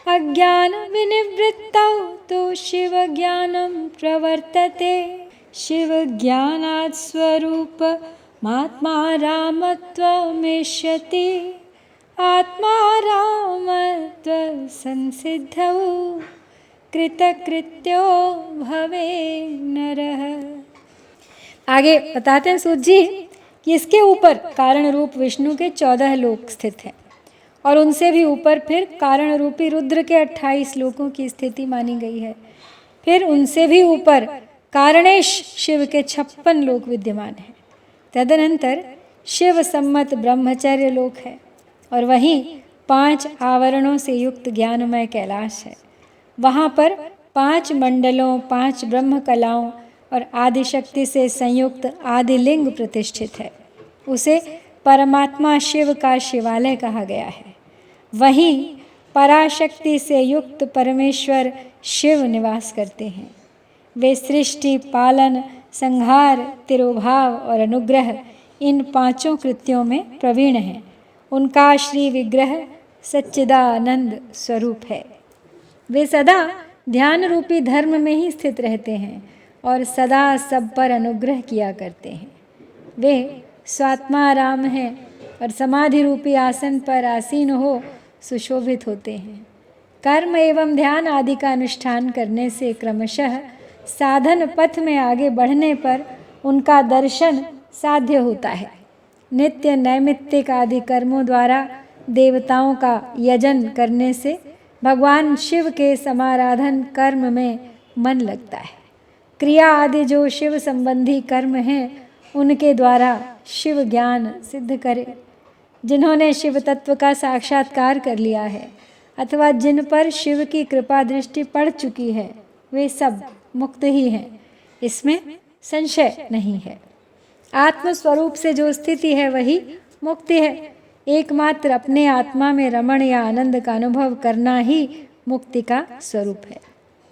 अज्ञानविनिवृत्तौ तु शिवज्ञानं प्रवर्तते शिवज्ञानात् स्वरूपमात्मा रामत्वमेष्यति आत्मा रामत्वसंसिद्धौ कृतकृत्यो भवे नरः। आगे बताते हैं सूत जी कि इसके ऊपर कारण रूप विष्णु के 14 लोक स्थित हैं और उनसे भी ऊपर फिर कारण रूपी रुद्र के 28 लोकों की स्थिति मानी गई है। फिर उनसे भी ऊपर कारणेश शिव के 56 लोक विद्यमान हैं। तदनंतर शिव सम्मत ब्रह्मचर्य लोक है और वहीं 5 आवरणों से युक्त ज्ञानमय कैलाश है। वहाँ पर 5 मंडलों 5 ब्रह्म कलाओं और आदिशक्ति से संयुक्त आदिलिंग प्रतिष्ठित है। उसे परमात्मा शिव का शिवालय कहा गया है। वहीं पराशक्ति से युक्त परमेश्वर शिव निवास करते हैं। वे सृष्टि पालन संहार तिरोभाव और अनुग्रह इन 5 कृत्यों में प्रवीण हैं। उनका श्री विग्रह सच्चिदानंद स्वरूप है। वे सदा ध्यान रूपी धर्म में ही स्थित रहते हैं और सदा सब पर अनुग्रह किया करते हैं। वे स्वात्मा राम हैं और समाधि रूपी आसन पर आसीन हो सुशोभित होते हैं। कर्म एवं ध्यान आदि का अनुष्ठान करने से क्रमशः साधन पथ में आगे बढ़ने पर उनका दर्शन साध्य होता है। नित्य नैमित्तिक आदि कर्मों द्वारा देवताओं का यजन करने से भगवान शिव के समाराधन कर्म में मन लगता है। क्रिया आदि जो शिव संबंधी कर्म हैं उनके द्वारा शिव ज्ञान सिद्ध करे। जिन्होंने शिव तत्व का साक्षात्कार कर लिया है अथवा जिन पर शिव की कृपा दृष्टि पड़ चुकी है वे सब मुक्त ही हैं, इसमें संशय नहीं है। आत्मस्वरूप से जो स्थिति है वही मुक्ति है। एकमात्र अपने आत्मा में रमण या आनंद का अनुभव करना ही मुक्ति का स्वरूप है।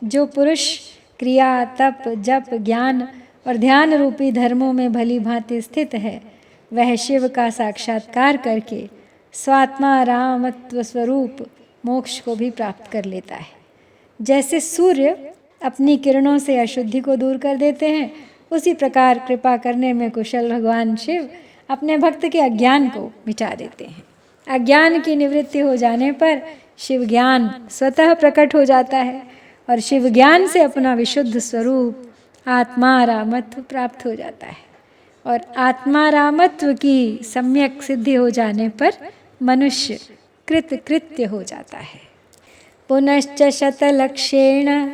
जो पुरुष क्रिया तप जप ज्ञान और ध्यान रूपी धर्मों में भली भांति स्थित है वह शिव का साक्षात्कार करके स्वात्मा रामत्व स्वरूप मोक्ष को भी प्राप्त कर लेता है। जैसे सूर्य अपनी किरणों से अशुद्धि को दूर कर देते हैं उसी प्रकार कृपा करने में कुशल भगवान शिव अपने भक्त के अज्ञान को मिटा देते हैं। अज्ञान की निवृत्ति हो जाने पर शिव ज्ञान स्वतः प्रकट हो जाता है और शिव ज्ञान से अपना विशुद्ध स्वरूप आत्मारामत्व प्राप्त हो जाता है। और आत्मारामत्व की सम्यक सिद्धि हो जाने पर मनुष्य कृत्य हो जाता है। पुनश्च शतलक्षेण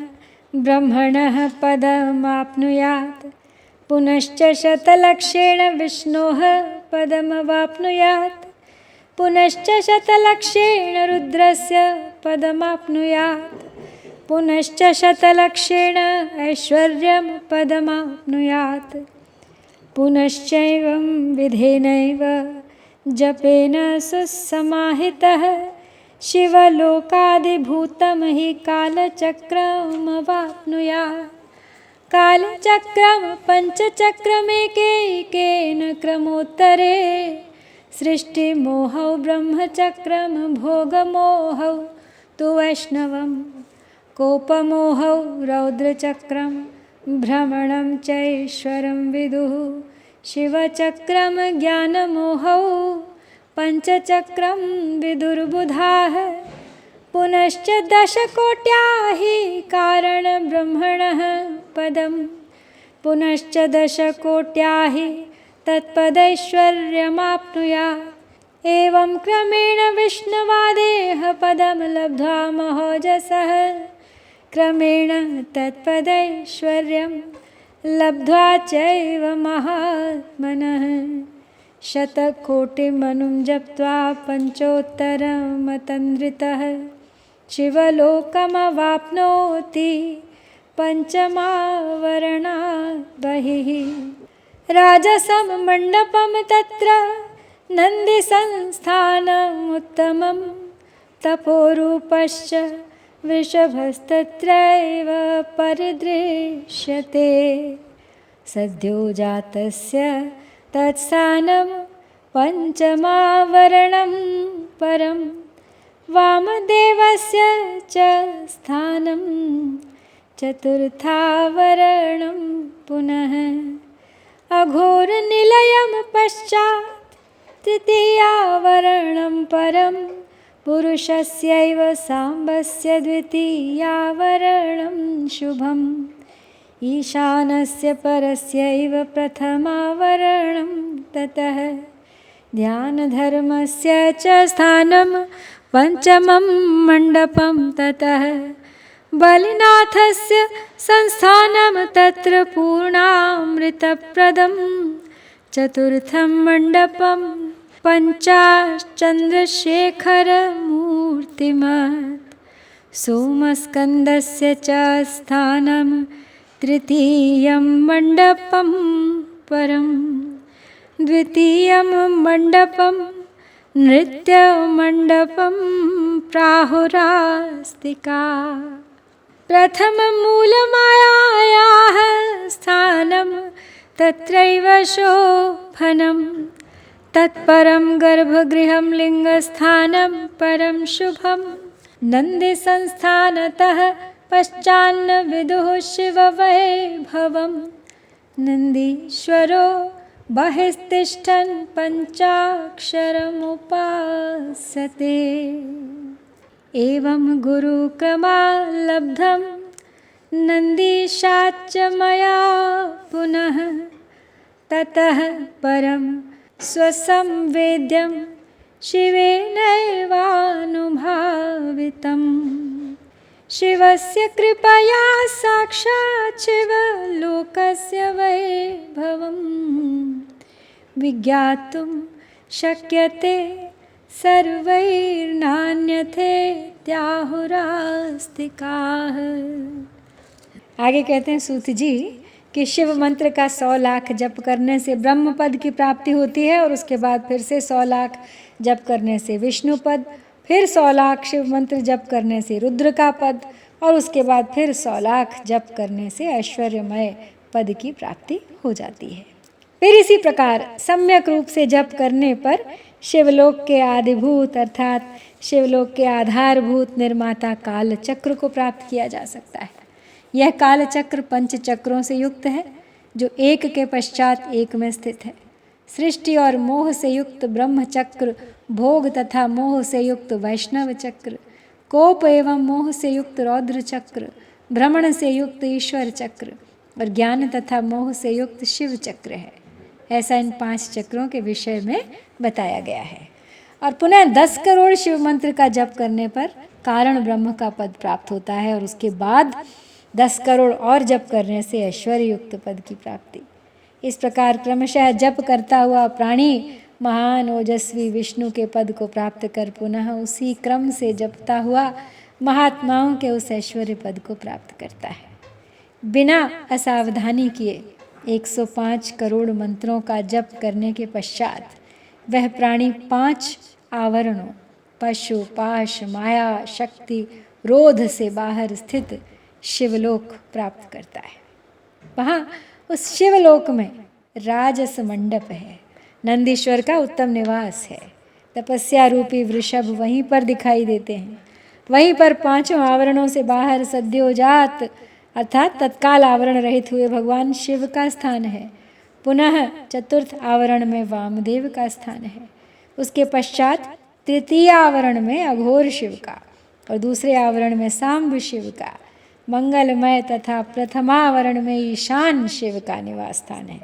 ब्रह्मणः पदमाप्नुयात्, पुनश्च शतलक्षेण विष्णोः पदमवाप्नुयात्, पुनश्च शतलक्षेण रुद्रस्य पदमाप्नुयात्, पुनश्च शतलक्षेण ऐश्वर्यं पदमाप्नुयात्, पुनश्चैवं विधेनैव जपेन सुसमाहितः शिवलोकादिभूतं हि कालचक्रमवाप्नुयात्। कालचक्रं पञ्चचक्रमेकैकेन क्रमोत्तरे, सृष्टिमोहौ ब्रह्मचक्रं भोगमोहौ तु वैष्णवं, कोपमोहौ रौद्रचक्रं भ्रमणं चैश्वरं विदुः, शिवचक्रं ज्ञानमोहौ पञ्चचक्रं विदुर्बुधाः। पुनश्च दशकोट्या हि कारणब्रह्मणः पदं, पुनश्च दशकोट्या हि तत्पदैश्वर्यमाप्नुयात्। एवं क्रमेण विष्णुवादेः पदं लब्ध्वा महोजसः, क्रमेण तत्पदैश्वर्यं लब्ध्वा चैव महात्मनः, शतकोटिमनुं जप्त्वा पञ्चोत्तरमतन्द्रितः शिवलोकमवाप्नोति पञ्चमावरणात् बहिः। राजसं मण्डपं तत्र नन्दिसंस्थानमुत्तमं, तपोरूपश्च वृषभस्तत्रैव परिदृश्यते, सद्यो जातस्य तत्स्थानं पञ्चमावरणं परं, वामदेवस्य च स्थानं चतुर्थावरणं पुनः, अघोरनिलयं पश्चात् तृतीयावरणं परं, पुरुषस्यैव साम्बस्य द्वितीयावरणं शुभम्, ईशानस्य परस्यैव प्रथमावरणं, ततः ध्यानधर्मस्य च स्थानं पञ्चमं मण्डपं, ततः बलिनाथस्य संस्थानं तत्र पूर्णामृतप्रदं, चतुर्थं मण्डपं पञ्चाश्चन्द्रशेखरमूर्तिमत्, सोमस्कन्दस्य च स्थानं तृतीयं मण्डपं परं, द्वितीयं मण्डपं नृत्यमण्डपं प्राहुरास्तिका, प्रथमं मूलमायायाः स्थानं तत्रैव शोभनं, तत्परं गर्भगृहं लिङ्गस्थानं परं शुभं, नन्दिसंस्थानतः पश्चान्न विदुः शिववैभवं, नन्दीश्वरो बहिस्तिष्ठन् पञ्चाक्षरमुपासते। एवं गुरुक्रमाल्लब्धं नन्दीशाच्च मया पुनः, ततः परं स्वसंवेद्यं शिवेनैवानुभावितम्, शिवस्य कृपया साक्षात् शिवलोकस्य वैभवं विज्ञातुं शक्यते सर्वैर्नान्यथेत्याहुरास्तिकाः। आगे कहते हैं सूत जी कि शिव मंत्र का 100 लाख जप करने से ब्रह्म पद की प्राप्ति होती है, और उसके बाद फिर से 100 लाख जप करने से विष्णु पद, फिर 100 लाख शिव मंत्र जप करने से रुद्र का पद, और उसके बाद फिर 100 लाख जप करने से ऐश्वर्यमय पद की प्राप्ति हो जाती है। फिर इसी प्रकार सम्यक रूप से जप करने पर शिवलोक के आदिभूत अर्थात शिवलोक के आधारभूत निर्माता काल चक्र को प्राप्त किया जा सकता है। यह काल चक्र 5 चक्रों से युक्त है, जो एक के पश्चात एक में स्थित है। सृष्टि और मोह से युक्त ब्रह्म चक्र, भोग तथा मोह से युक्त वैष्णव चक्र, कोप एवं मोह से युक्त रौद्र चक्र, भ्रमण से युक्त ईश्वर चक्र और ज्ञान तथा मोह से युक्त शिव चक्र है। ऐसा इन 5 चक्रों के विषय में बताया गया है। और पुनः 10 करोड़ शिव मंत्र का जप करने पर कारण ब्रह्म का पद प्राप्त होता है और उसके बाद 10 करोड़ और जप करने से ऐश्वर्य युक्त पद की प्राप्ति। इस प्रकार क्रमशः जप करता हुआ प्राणी महान ओजस्वी विष्णु के पद को प्राप्त कर पुनः उसी क्रम से जपता हुआ महात्माओं के उस ऐश्वर्य पद को प्राप्त करता है। बिना असावधानी किए 105 करोड़ मंत्रों का जप करने के पश्चात वह प्राणी 5 आवरणों पशु, पाश, माया, शक्ति, रोध से बाहर स्थित शिवलोक प्राप्त करता है। वहाँ उस शिवलोक में राजस मंडप है, नंदीश्वर का उत्तम निवास है। तपस्या रूपी वृषभ वहीं पर दिखाई देते हैं। वहीं पर 5 आवरणों से बाहर सद्योजात अर्थात तत्काल आवरण रहित हुए भगवान शिव का स्थान है। पुनः चतुर्थ आवरण में वामदेव का स्थान है। उसके पश्चात तृतीय आवरण में अघोर शिव का और दूसरे आवरण में सांब शिव का, मंगलमय तथा प्रथमावरण में ईशान शिव का निवास स्थान है।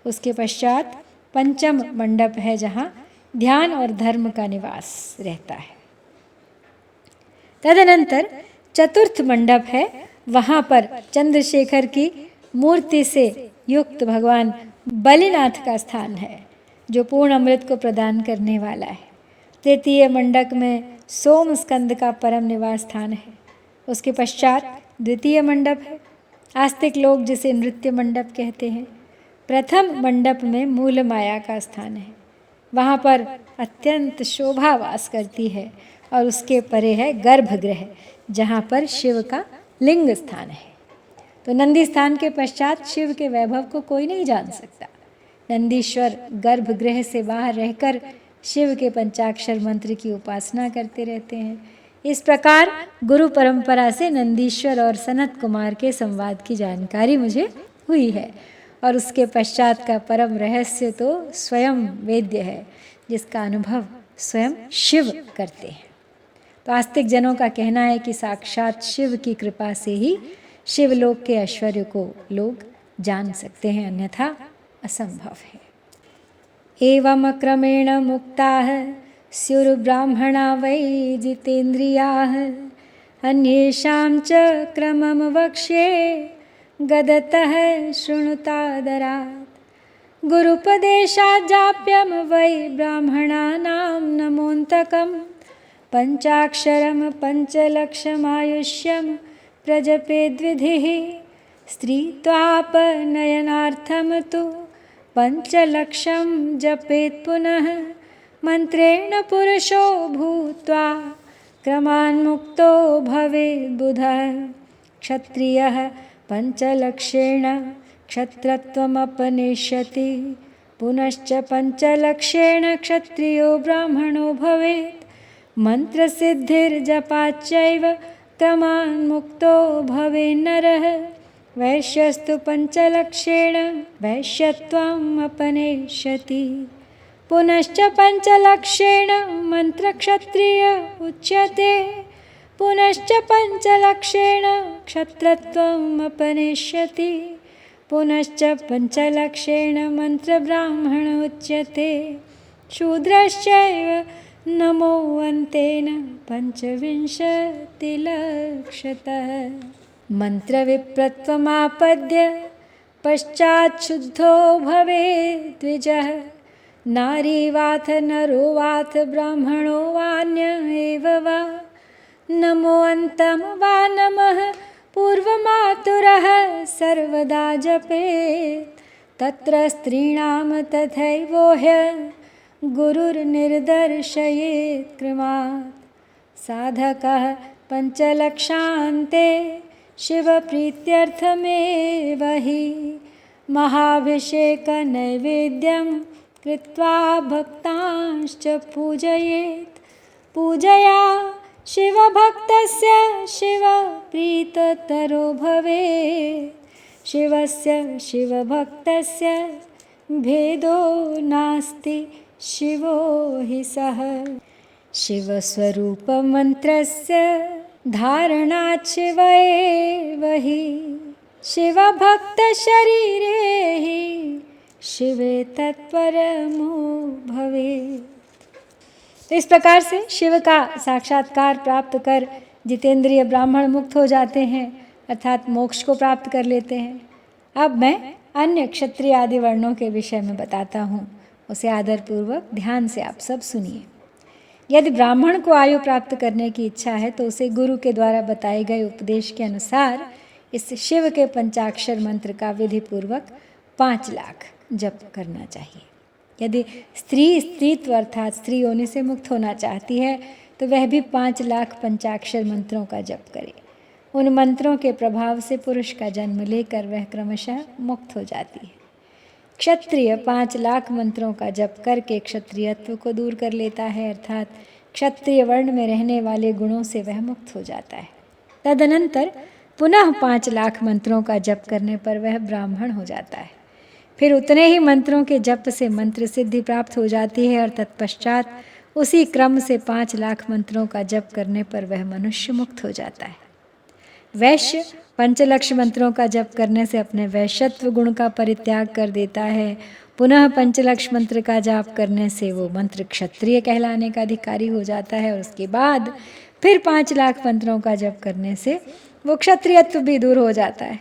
उसके पश्चात पंचम मंडप है जहाँ ध्यान और धर्म का निवास रहता है। तदनंतर चतुर्थ मंडप है, वहाँ पर चंद्रशेखर की मूर्ति से युक्त भगवान बलिनाथ का स्थान है जो पूर्ण अमृत को प्रदान करने वाला है। तृतीय मंडप में सोम स्कंद का परम निवास स्थान है। उसके पश्चात द्वितीय मंडप है, आस्तिक लोग जिसे नृत्य मंडप कहते हैं। प्रथम मंडप में मूल माया का स्थान है, वहाँ पर अत्यंत शोभा वास करती है और उसके परे है गर्भगृह जहाँ पर शिव का लिंग स्थान है। तो नंदी स्थान के पश्चात शिव के वैभव को कोई नहीं जान सकता। नंदीश्वर गर्भगृह से बाहर रहकर शिव के पंचाक्षर मंत्र की उपासना करते रहते हैं। इस प्रकार गुरु परंपरा से नंदीश्वर और सनत कुमार के संवाद की जानकारी मुझे हुई है और उसके पश्चात का परम रहस्य तो स्वयं वेद्य है जिसका अनुभव स्वयं शिव करते हैं। तो आस्तिक जनों का कहना है कि साक्षात शिव की कृपा से ही शिवलोक के ऐश्वर्य को लोग जान सकते हैं, अन्यथा असंभव है। एवं क्रमेण मुक्ताः स्युर्ब्राह्मणा वै जितेन्द्रियाः अन्येषां च क्रमं वक्ष्ये गदतः शृणुतादरात्। गुरुपदेशाज्जाप्यं वै ब्राह्मणानां नमोऽन्तकं पञ्चाक्षरं पञ्चलक्षमायुष्यं प्रजपेद्विधिः। स्त्रीत्वापनयनार्थं तु 5 लक्षं जपेत् पुनः मंत्रेण पुरुषो भूत्वा क्रमान्मुक्तो भवेत् बुधः। क्षत्रियः 5 लक्षेण क्षत्रत्वमपनेष्यति पुनश्च 5 लक्षेण क्षत्रियो ब्राह्मणो भवेत्। मंत्रसिद्धिर्जपाच्चैव क्रमान्मुक्तो भवेन्नरः। वैश्यस्तु 5 लक्षेण वैश्यत्वम् अपनेष्यति पुनश्च 5 लक्षेण मंत्रक्षत्रिय उच्यते पुनश्च 5 लक्षेण क्षत्रत्वम् अपनेष्यति पुनश्च 5 लक्षेण मंत्रब्राह्मण उच्यते। शूद्रश्चैव नमो अन्तेन 25 मंत्रविप्रत्वमापद्य पश्चात् शुद्धो भवेत् द्विजः। नारी वाथ नरो वाथ ब्राह्मणो वान्य एव वा नमो अन्तं वा नमः पूर्वमातुरः सर्वदा जपेत्। तत्र स्त्रीणां तथैवोह्य गुरुर्निर्दर्शयेत् क्रमात्। साधकः 5 लक्षान्ते शिवप्रीत्यर्थमेव हि महाभिषेकनैवेद्यं कृत्वा भक्तांश्च पूजयेत्। पूजया शिवभक्तस्य शिवप्रीततरो भवेत्। शिवस्य शिवभक्तस्य भेदो नास्ति शिवो हि सः। शिवस्वरूपमन्त्रस्य धारणात् शिव एव हि शिवभक्तशरीरे हि शिवे तत्परमो भवेत्। तो इस प्रकार से शिव का साक्षात्कार प्राप्त कर जितेंद्रिय ब्राह्मण मुक्त हो जाते हैं, अर्थात मोक्ष को प्राप्त कर लेते हैं। अब मैं अन्य क्षत्रिय आदि वर्णों के विषय में बताता हूँ, उसे आदरपूर्वक ध्यान से आप सब सुनिए। यदि ब्राह्मण को आयु प्राप्त करने की इच्छा है तो उसे गुरु के द्वारा बताए गए उपदेश के अनुसार इस शिव के पंचाक्षर मंत्र का विधि पूर्वक 5 लाख जप करना चाहिए। यदि स्त्री स्त्रीत्व अर्थात स्त्री होने से मुक्त होना चाहती है तो वह भी 5 लाख पंचाक्षर मंत्रों का जप करे। उन मंत्रों के प्रभाव से पुरुष का जन्म लेकर वह क्रमशः मुक्त हो जाती है। क्षत्रिय 5 लाख मंत्रों का जप करके क्षत्रियत्व को दूर कर लेता है, अर्थात क्षत्रिय वर्ण में रहने वाले गुणों से वह मुक्त हो जाता है। तदनंतर पुनः 5 लाख मंत्रों का जप करने पर वह ब्राह्मण हो जाता है। फिर उतने ही मंत्रों के जप से मंत्र सिद्धि प्राप्त हो जाती है और तत्पश्चात उसी क्रम से 5 लाख मंत्रों का जप करने पर वह मनुष्य मुक्त हो जाता है। वैश्य 5 लक्ष मंत्रों का जप करने से अपने वैश्यत्व गुण का परित्याग कर देता है। पुनः 5 लक्ष मंत्र का जाप करने से वो मंत्र क्षत्रिय कहलाने का अधिकारी हो जाता है और उसके बाद फिर 5 लाख मंत्रों का जप करने से वो क्षत्रियत्व भी दूर हो जाता है।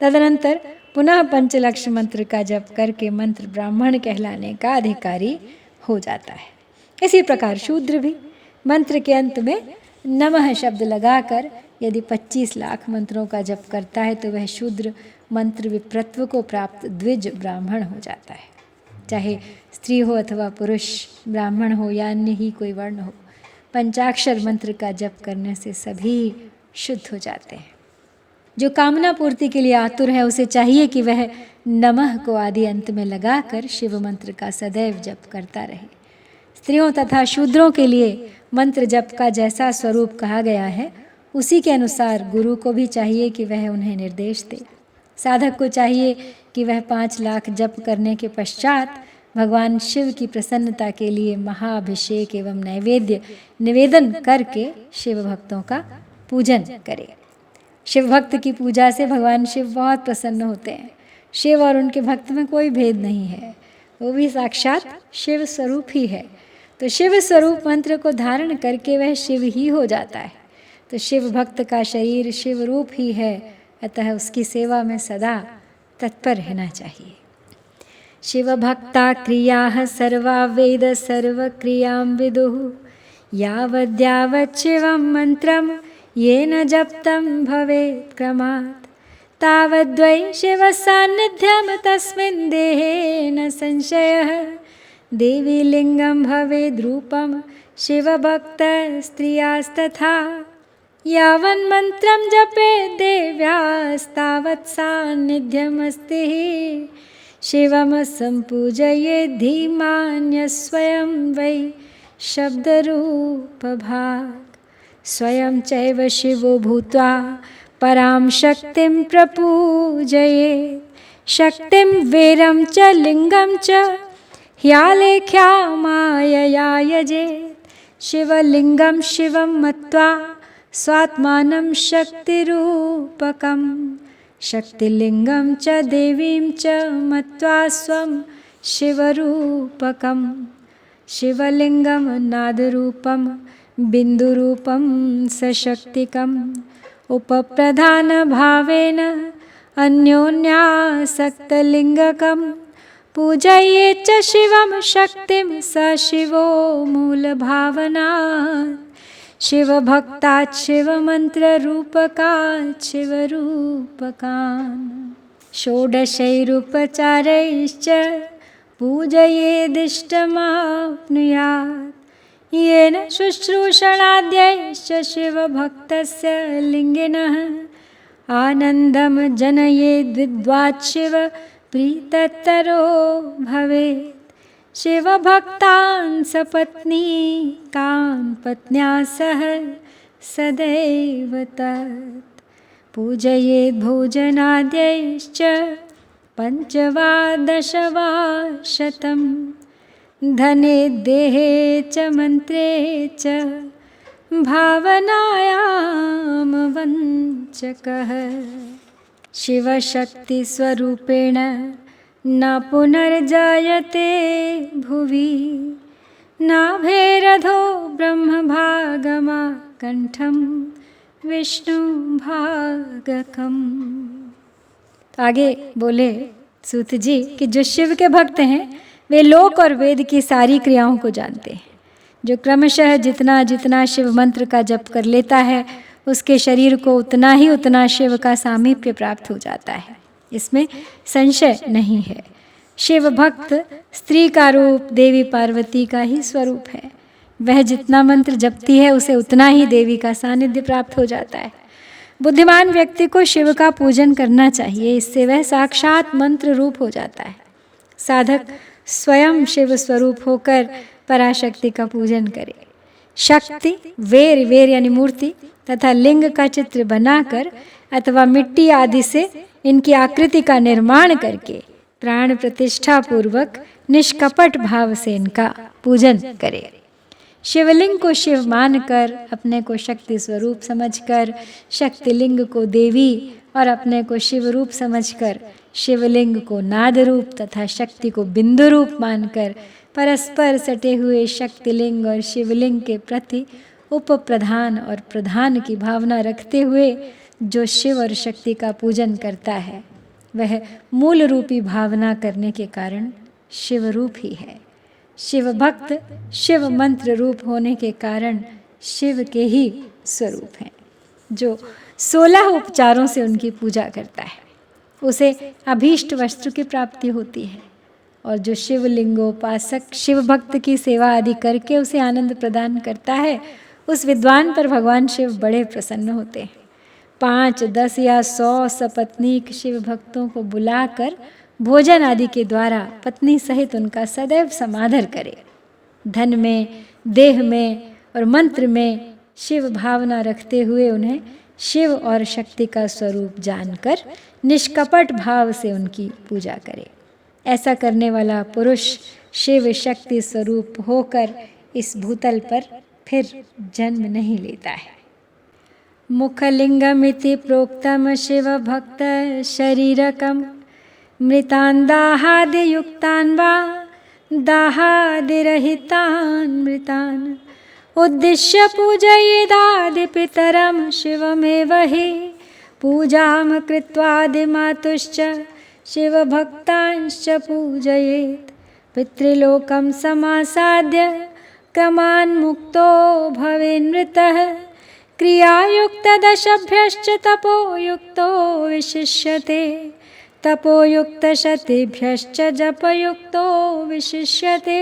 तदनंतर पुनः 5 लक्ष मंत्र का जप करके मंत्र ब्राह्मण कहलाने का अधिकारी हो जाता है। इसी प्रकार शूद्र भी मंत्र के अंत में नमः शब्द लगाकर यदि 25 लाख मंत्रों का जप करता है तो वह शूद्र मंत्र विप्रत्व को प्राप्त द्विज ब्राह्मण हो जाता है। चाहे स्त्री हो अथवा पुरुष, ब्राह्मण हो या अन्य ही कोई वर्ण हो, पंचाक्षर मंत्र का जप करने से सभी शुद्ध हो जाते हैं। जो कामना पूर्ति के लिए आतुर है उसे चाहिए कि वह नमः को आदि अंत में लगाकर शिव मंत्र का सदैव जप करता रहे। स्त्रियों तथा शूद्रों के लिए मंत्र जप का जैसा स्वरूप कहा गया है उसी के अनुसार गुरु को भी चाहिए कि वह उन्हें निर्देश दे। साधक को चाहिए कि वह 5 लाख जप करने के पश्चात भगवान शिव की प्रसन्नता के लिए महाअभिषेक एवं नैवेद्य निवेदन करके शिव भक्तों का पूजन करे। शिव भक्त की पूजा से भगवान शिव बहुत प्रसन्न होते हैं। शिव और उनके भक्त में कोई भेद नहीं है, वो भी साक्षात शिव स्वरूप ही है। तो शिव स्वरूप मंत्र को धारण करके वह शिव ही हो जाता है। तो शिव भक्त का शरीर शिव रूप ही है, अतः उसकी सेवा में सदा तत्पर रहना चाहिए। शिव भक्ता क्रियाः सर्वा वेद सर्व क्रियां विदुः यावद्यावत् शिवं मंत्रं येन जप्तं भवेत् क्रमात् तावद्वै शिव सान्निध्यं तस्मिन् देहे न संशयः देवी लिंगं भवेद् रूपं शिवभक्त स्त्रियास्तथा यावन्मन्त्रं जपेत् देव्यास्तावत् सान्निध्यमस्ति शिवं सम्पूजयेत् धीमान्यः स्वयं वै शब्दरूपभाक् स्वयं चैव शिवो भूत्वा परां शक्तिं प्रपूजयेत् शक्तिं वीरं च लिंगं च ह्यालेख्या मायया यजेत् शिवलिंगं शिवं मत्वा स्वात्मानं शक्तिरूपकं शक्तिलिंगं च देवीं च मत्वा स्वं शिवरूपकं शिवलिंगं नादरूपं बिन्दुरूपं सशक्तिकम् उपप्रधानभावेन अन्योन्यासक्तलिङ्गकं पूजयेत् च शिवं शक्तिं स शिवो मूलभावनात् शिवभक्तात् शिवमन्त्ररूपकात् शिवरूपकान् षोडशैरुपचारैश्च पूजयेदिष्टमाप्नुयात् येन शुश्रूषणाद्यैश्च शिवभक्तस्य लिङ्गिनः आनन्दं जनयेद्विद्वात् शिव प्रीततरो भवेत् शिवभक्तान् सपत्नीकान् पत्न्या सह सदैव तत् पूजयेत् भोजनाद्यैश्च 5 वा 10 वा 100 धने देहे च मंत्रे च भावनायाम वंचकः। शिवशक्तिस्वरूपेण न पुनर्जायते भुवि नाभेरधो ब्रह्मभागमा कंठम विष्णु भागकम। तो आगे बोले सूत जी कि जो शिव के भक्त हैं वे लोक और वेद की सारी क्रियाओं को जानते हैं। जो क्रमशः जितना जितना शिव मंत्र का जप कर लेता है उसके शरीर को उतना शिव का सामीप्य प्राप्त हो जाता है, इसमें संशय नहीं है। शिव भक्त स्त्री का रूप देवी पार्वती का ही स्वरूप है। वह जितना मंत्र जपती है उसे उतना ही देवी का सानिध्य प्राप्त हो जाता है। बुद्धिमान व्यक्ति को शिव का पूजन करना चाहिए, इससे वह साक्षात मंत्र रूप हो जाता है। साधक स्वयं शिव स्वरूप होकर पराशक्ति का पूजन करे। शक्ति वेर, वेर यानी मूर्ति तथा लिंग का चित्र बनाकर अथवा मिट्टी आदि से इनकी आकृति का निर्माण करके प्राण प्रतिष्ठा पूर्वक निष्कपट भाव से इनका पूजन करे। शिवलिंग को शिव मानकर, अपने को शक्ति स्वरूप समझकर, शक्तिलिंग को देवी और अपने को शिव रूप समझकर, शिवलिंग को नाद रूप तथा शक्ति को बिंदु रूप मानकर परस्पर सटे हुए शक्तिलिंग और शिवलिंग के प्रति उप प्रधान और प्रधान की भावना रखते हुए जो शिव और शक्ति का पूजन करता है वह मूल रूपी भावना करने के कारण शिव रूप ही है। शिव भक्त शिव मंत्र रूप होने के कारण शिव के ही स्वरूप हैं। जो 16 उपचारों से उनकी पूजा करता है उसे अभीष्ट वस्तु की प्राप्ति होती है, और जो शिवलिंगोपासक शिव भक्त की सेवा आदि करके उसे आनंद प्रदान करता है उस विद्वान पर भगवान शिव बड़े प्रसन्न होते हैं। 5, 10 या 100 सपत्नीक शिव भक्तों को बुलाकर भोजन आदि के द्वारा पत्नी सहित उनका सदैव समादर करे। धन में, देह में और मंत्र में शिव भावना रखते हुए उन्हें शिव और शक्ति का स्वरूप जानकर निष्कपट भाव से उनकी पूजा करे। ऐसा करने वाला पुरुष शिव शक्ति स्वरूप होकर इस भूतल पर फिर जन्म नहीं लेता है। मुखलिंगमिति प्रोक्तम शिव भक्त शरीरकम मृतान दाहादियुक्तान वा दाहादिरहितान मृतान उद्दिश्य पूजयेदादि पितरम शिवमेव हि पूजाम कृत्वादिमातुश्च शिवभक्तांश्च पूजयेत् पितृलोकं समासाद्य क्रमान् मुक्तो भवेन्मृतः क्रियायुक्तदशभ्यश्च तपोयुक्तो विशिष्यते तपोयुक्तशतेभ्यश्च जपयुक्तो विशिष्यते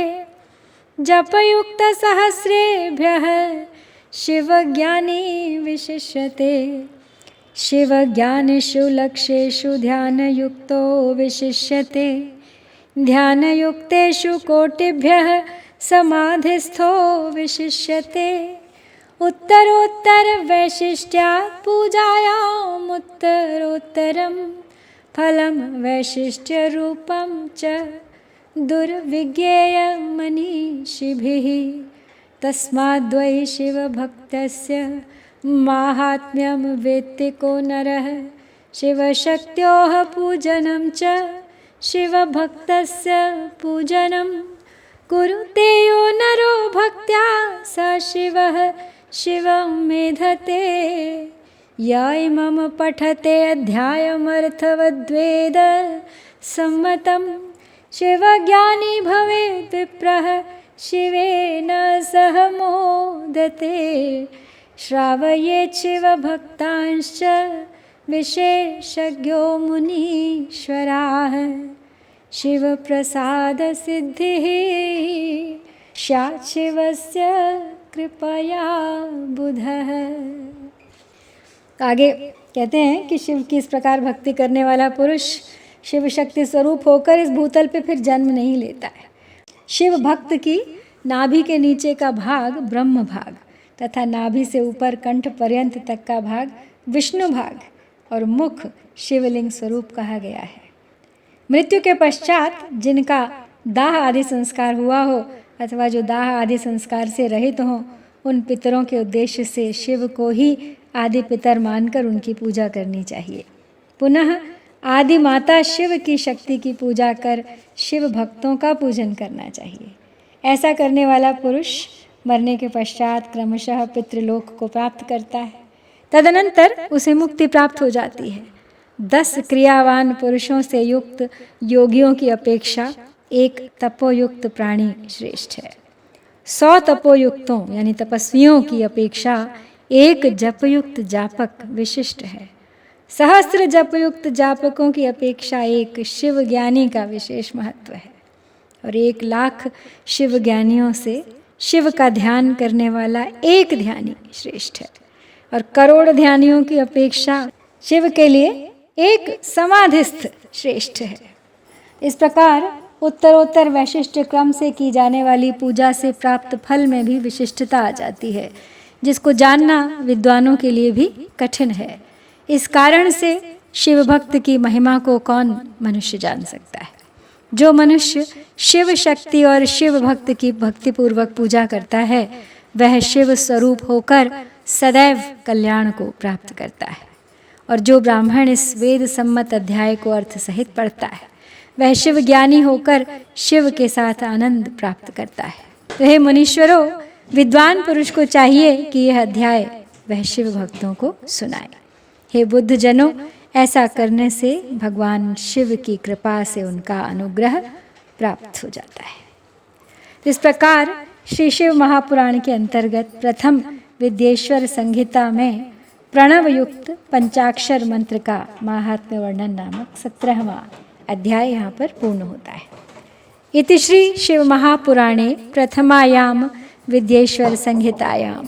जपयुक्तसहस्रेभ्यः शिवज्ञानी विशिष्यते शिवज्ञानेषु लक्ष्येषु ध्यानयुक्तो विशिष्यते ध्यानयुक्तेषु कोटिभ्यः समाधिस्थो विशिष्यते उत्तरोत्तरवैशिष्ट्यात् पूजायाम् उत्तरोत्तरं फलं वैशिष्ट्यरूपं च दुर्विज्ञेयमनीषिभिः तस्माद्वै शिवभक्तस्य माहात्म्यं वेत्ति को नरः शिवशक्त्योः पूजनं च शिवभक्तस्य पूजनं कुरुते यो नरो भक्त्या स शिवः शिवं मेधते य इमं पठते अध्यायमर्थवद्वेद सम्मतं शिवज्ञानी भवेत् विप्रः शिवेन सह मोदते श्रावयेत् शिवभक्तांश्च विशेषज्ञो मुनीश्वराः शिवप्रसादसिद्धिः स्यात् शिवस्य कृपया बुधः। आगे कहते हैं कि शिव की इस प्रकार भक्ति करने वाला पुरुष शिव शक्ति स्वरूप होकर इस भूतल पे फिर जन्म नहीं लेता है। शिव भक्त की नाभि के नीचे का भाग ब्रह्म भाग तथा नाभि से ऊपर कंठ पर्यंत तक का भाग विष्णु भाग और मुख शिवलिंग स्वरूप कहा गया है। मृत्यु के पश्चात जिनका दाह आदि संस्कार हुआ हो अथवा जो दाह आदि संस्कार से रहित हों, उन पितरों के उद्देश्य से शिव को ही आदि पितर मानकर उनकी पूजा करनी चाहिए। पुनः आदि माता शिव की शक्ति की पूजा कर शिव भक्तों का पूजन करना चाहिए। ऐसा करने वाला पुरुष मरने के पश्चात क्रमशः पितृलोक को प्राप्त करता है। तदनंतर उसे मुक्ति प्राप्त हो जाती है। 10 क्रियावान पुरुषों से युक्त योगियों की अपेक्षा एक तपोयुक्त प्राणी श्रेष्ठ है। 100 तपोयुक्तों यानी तपस्वियों की अपेक्षा एक जपयुक्त जापक विशिष्ट है। 1000 जपयुक्त जापकों की अपेक्षा एक शिव ज्ञानी का विशेष महत्व है। और 1,00,000 शिव ज्ञानियों से शिव का ध्यान करने वाला एक ध्यानी श्रेष्ठ है। और करोड़ ध्यानियों की अपेक्षा शिव के लिए एक समाधिस्थ श्रेष्ठ है। इस प्रकार उत्तरोत्तर वैशिष्ट क्रम से की जाने वाली पूजा से प्राप्त फल में भी विशिष्टता आ जाती है, जिसको जानना विद्वानों के लिए भी कठिन है। इस कारण से शिव भक्त की महिमा को कौन मनुष्य जान सकता है। जो मनुष्य शिव शक्ति और शिव भक्त की भक्तिपूर्वक पूजा करता है, वह शिव स्वरूप होकर सदैव कल्याण को प्राप्त करता है। और जो ब्राह्मण इस वेद सम्मत अध्याय को अर्थ सहित पढ़ता है, वह शिव ज्ञानी होकर शिव के साथ आनंद प्राप्त करता है। तो हे मुनीश्वरों, विद्वान पुरुष को चाहिए कि यह अध्याय वह शिव भक्तों को सुनाए। हे बुद्ध जनों, ऐसा करने से भगवान शिव की कृपा से उनका अनुग्रह प्राप्त हो जाता है। इस प्रकार श्री शिव महापुराण के अंतर्गत प्रथम विद्येश्वर संहिता में प्रणव युक्त पंचाक्षर मंत्र का महात्म्य वर्णन नामक 17वां अध्याय यहाँ पर पूर्ण होता है। इति श्री शिव महापुराणे प्रथमायाम विद्येश्वर संहितायाम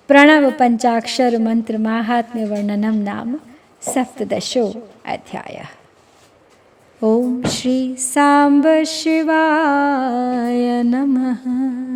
प्रणव पंचाक्षर मंत्र महात्म्य वर्णनम नाम 17 अध्यायः। ओम श्री सांब शिवाय नमः।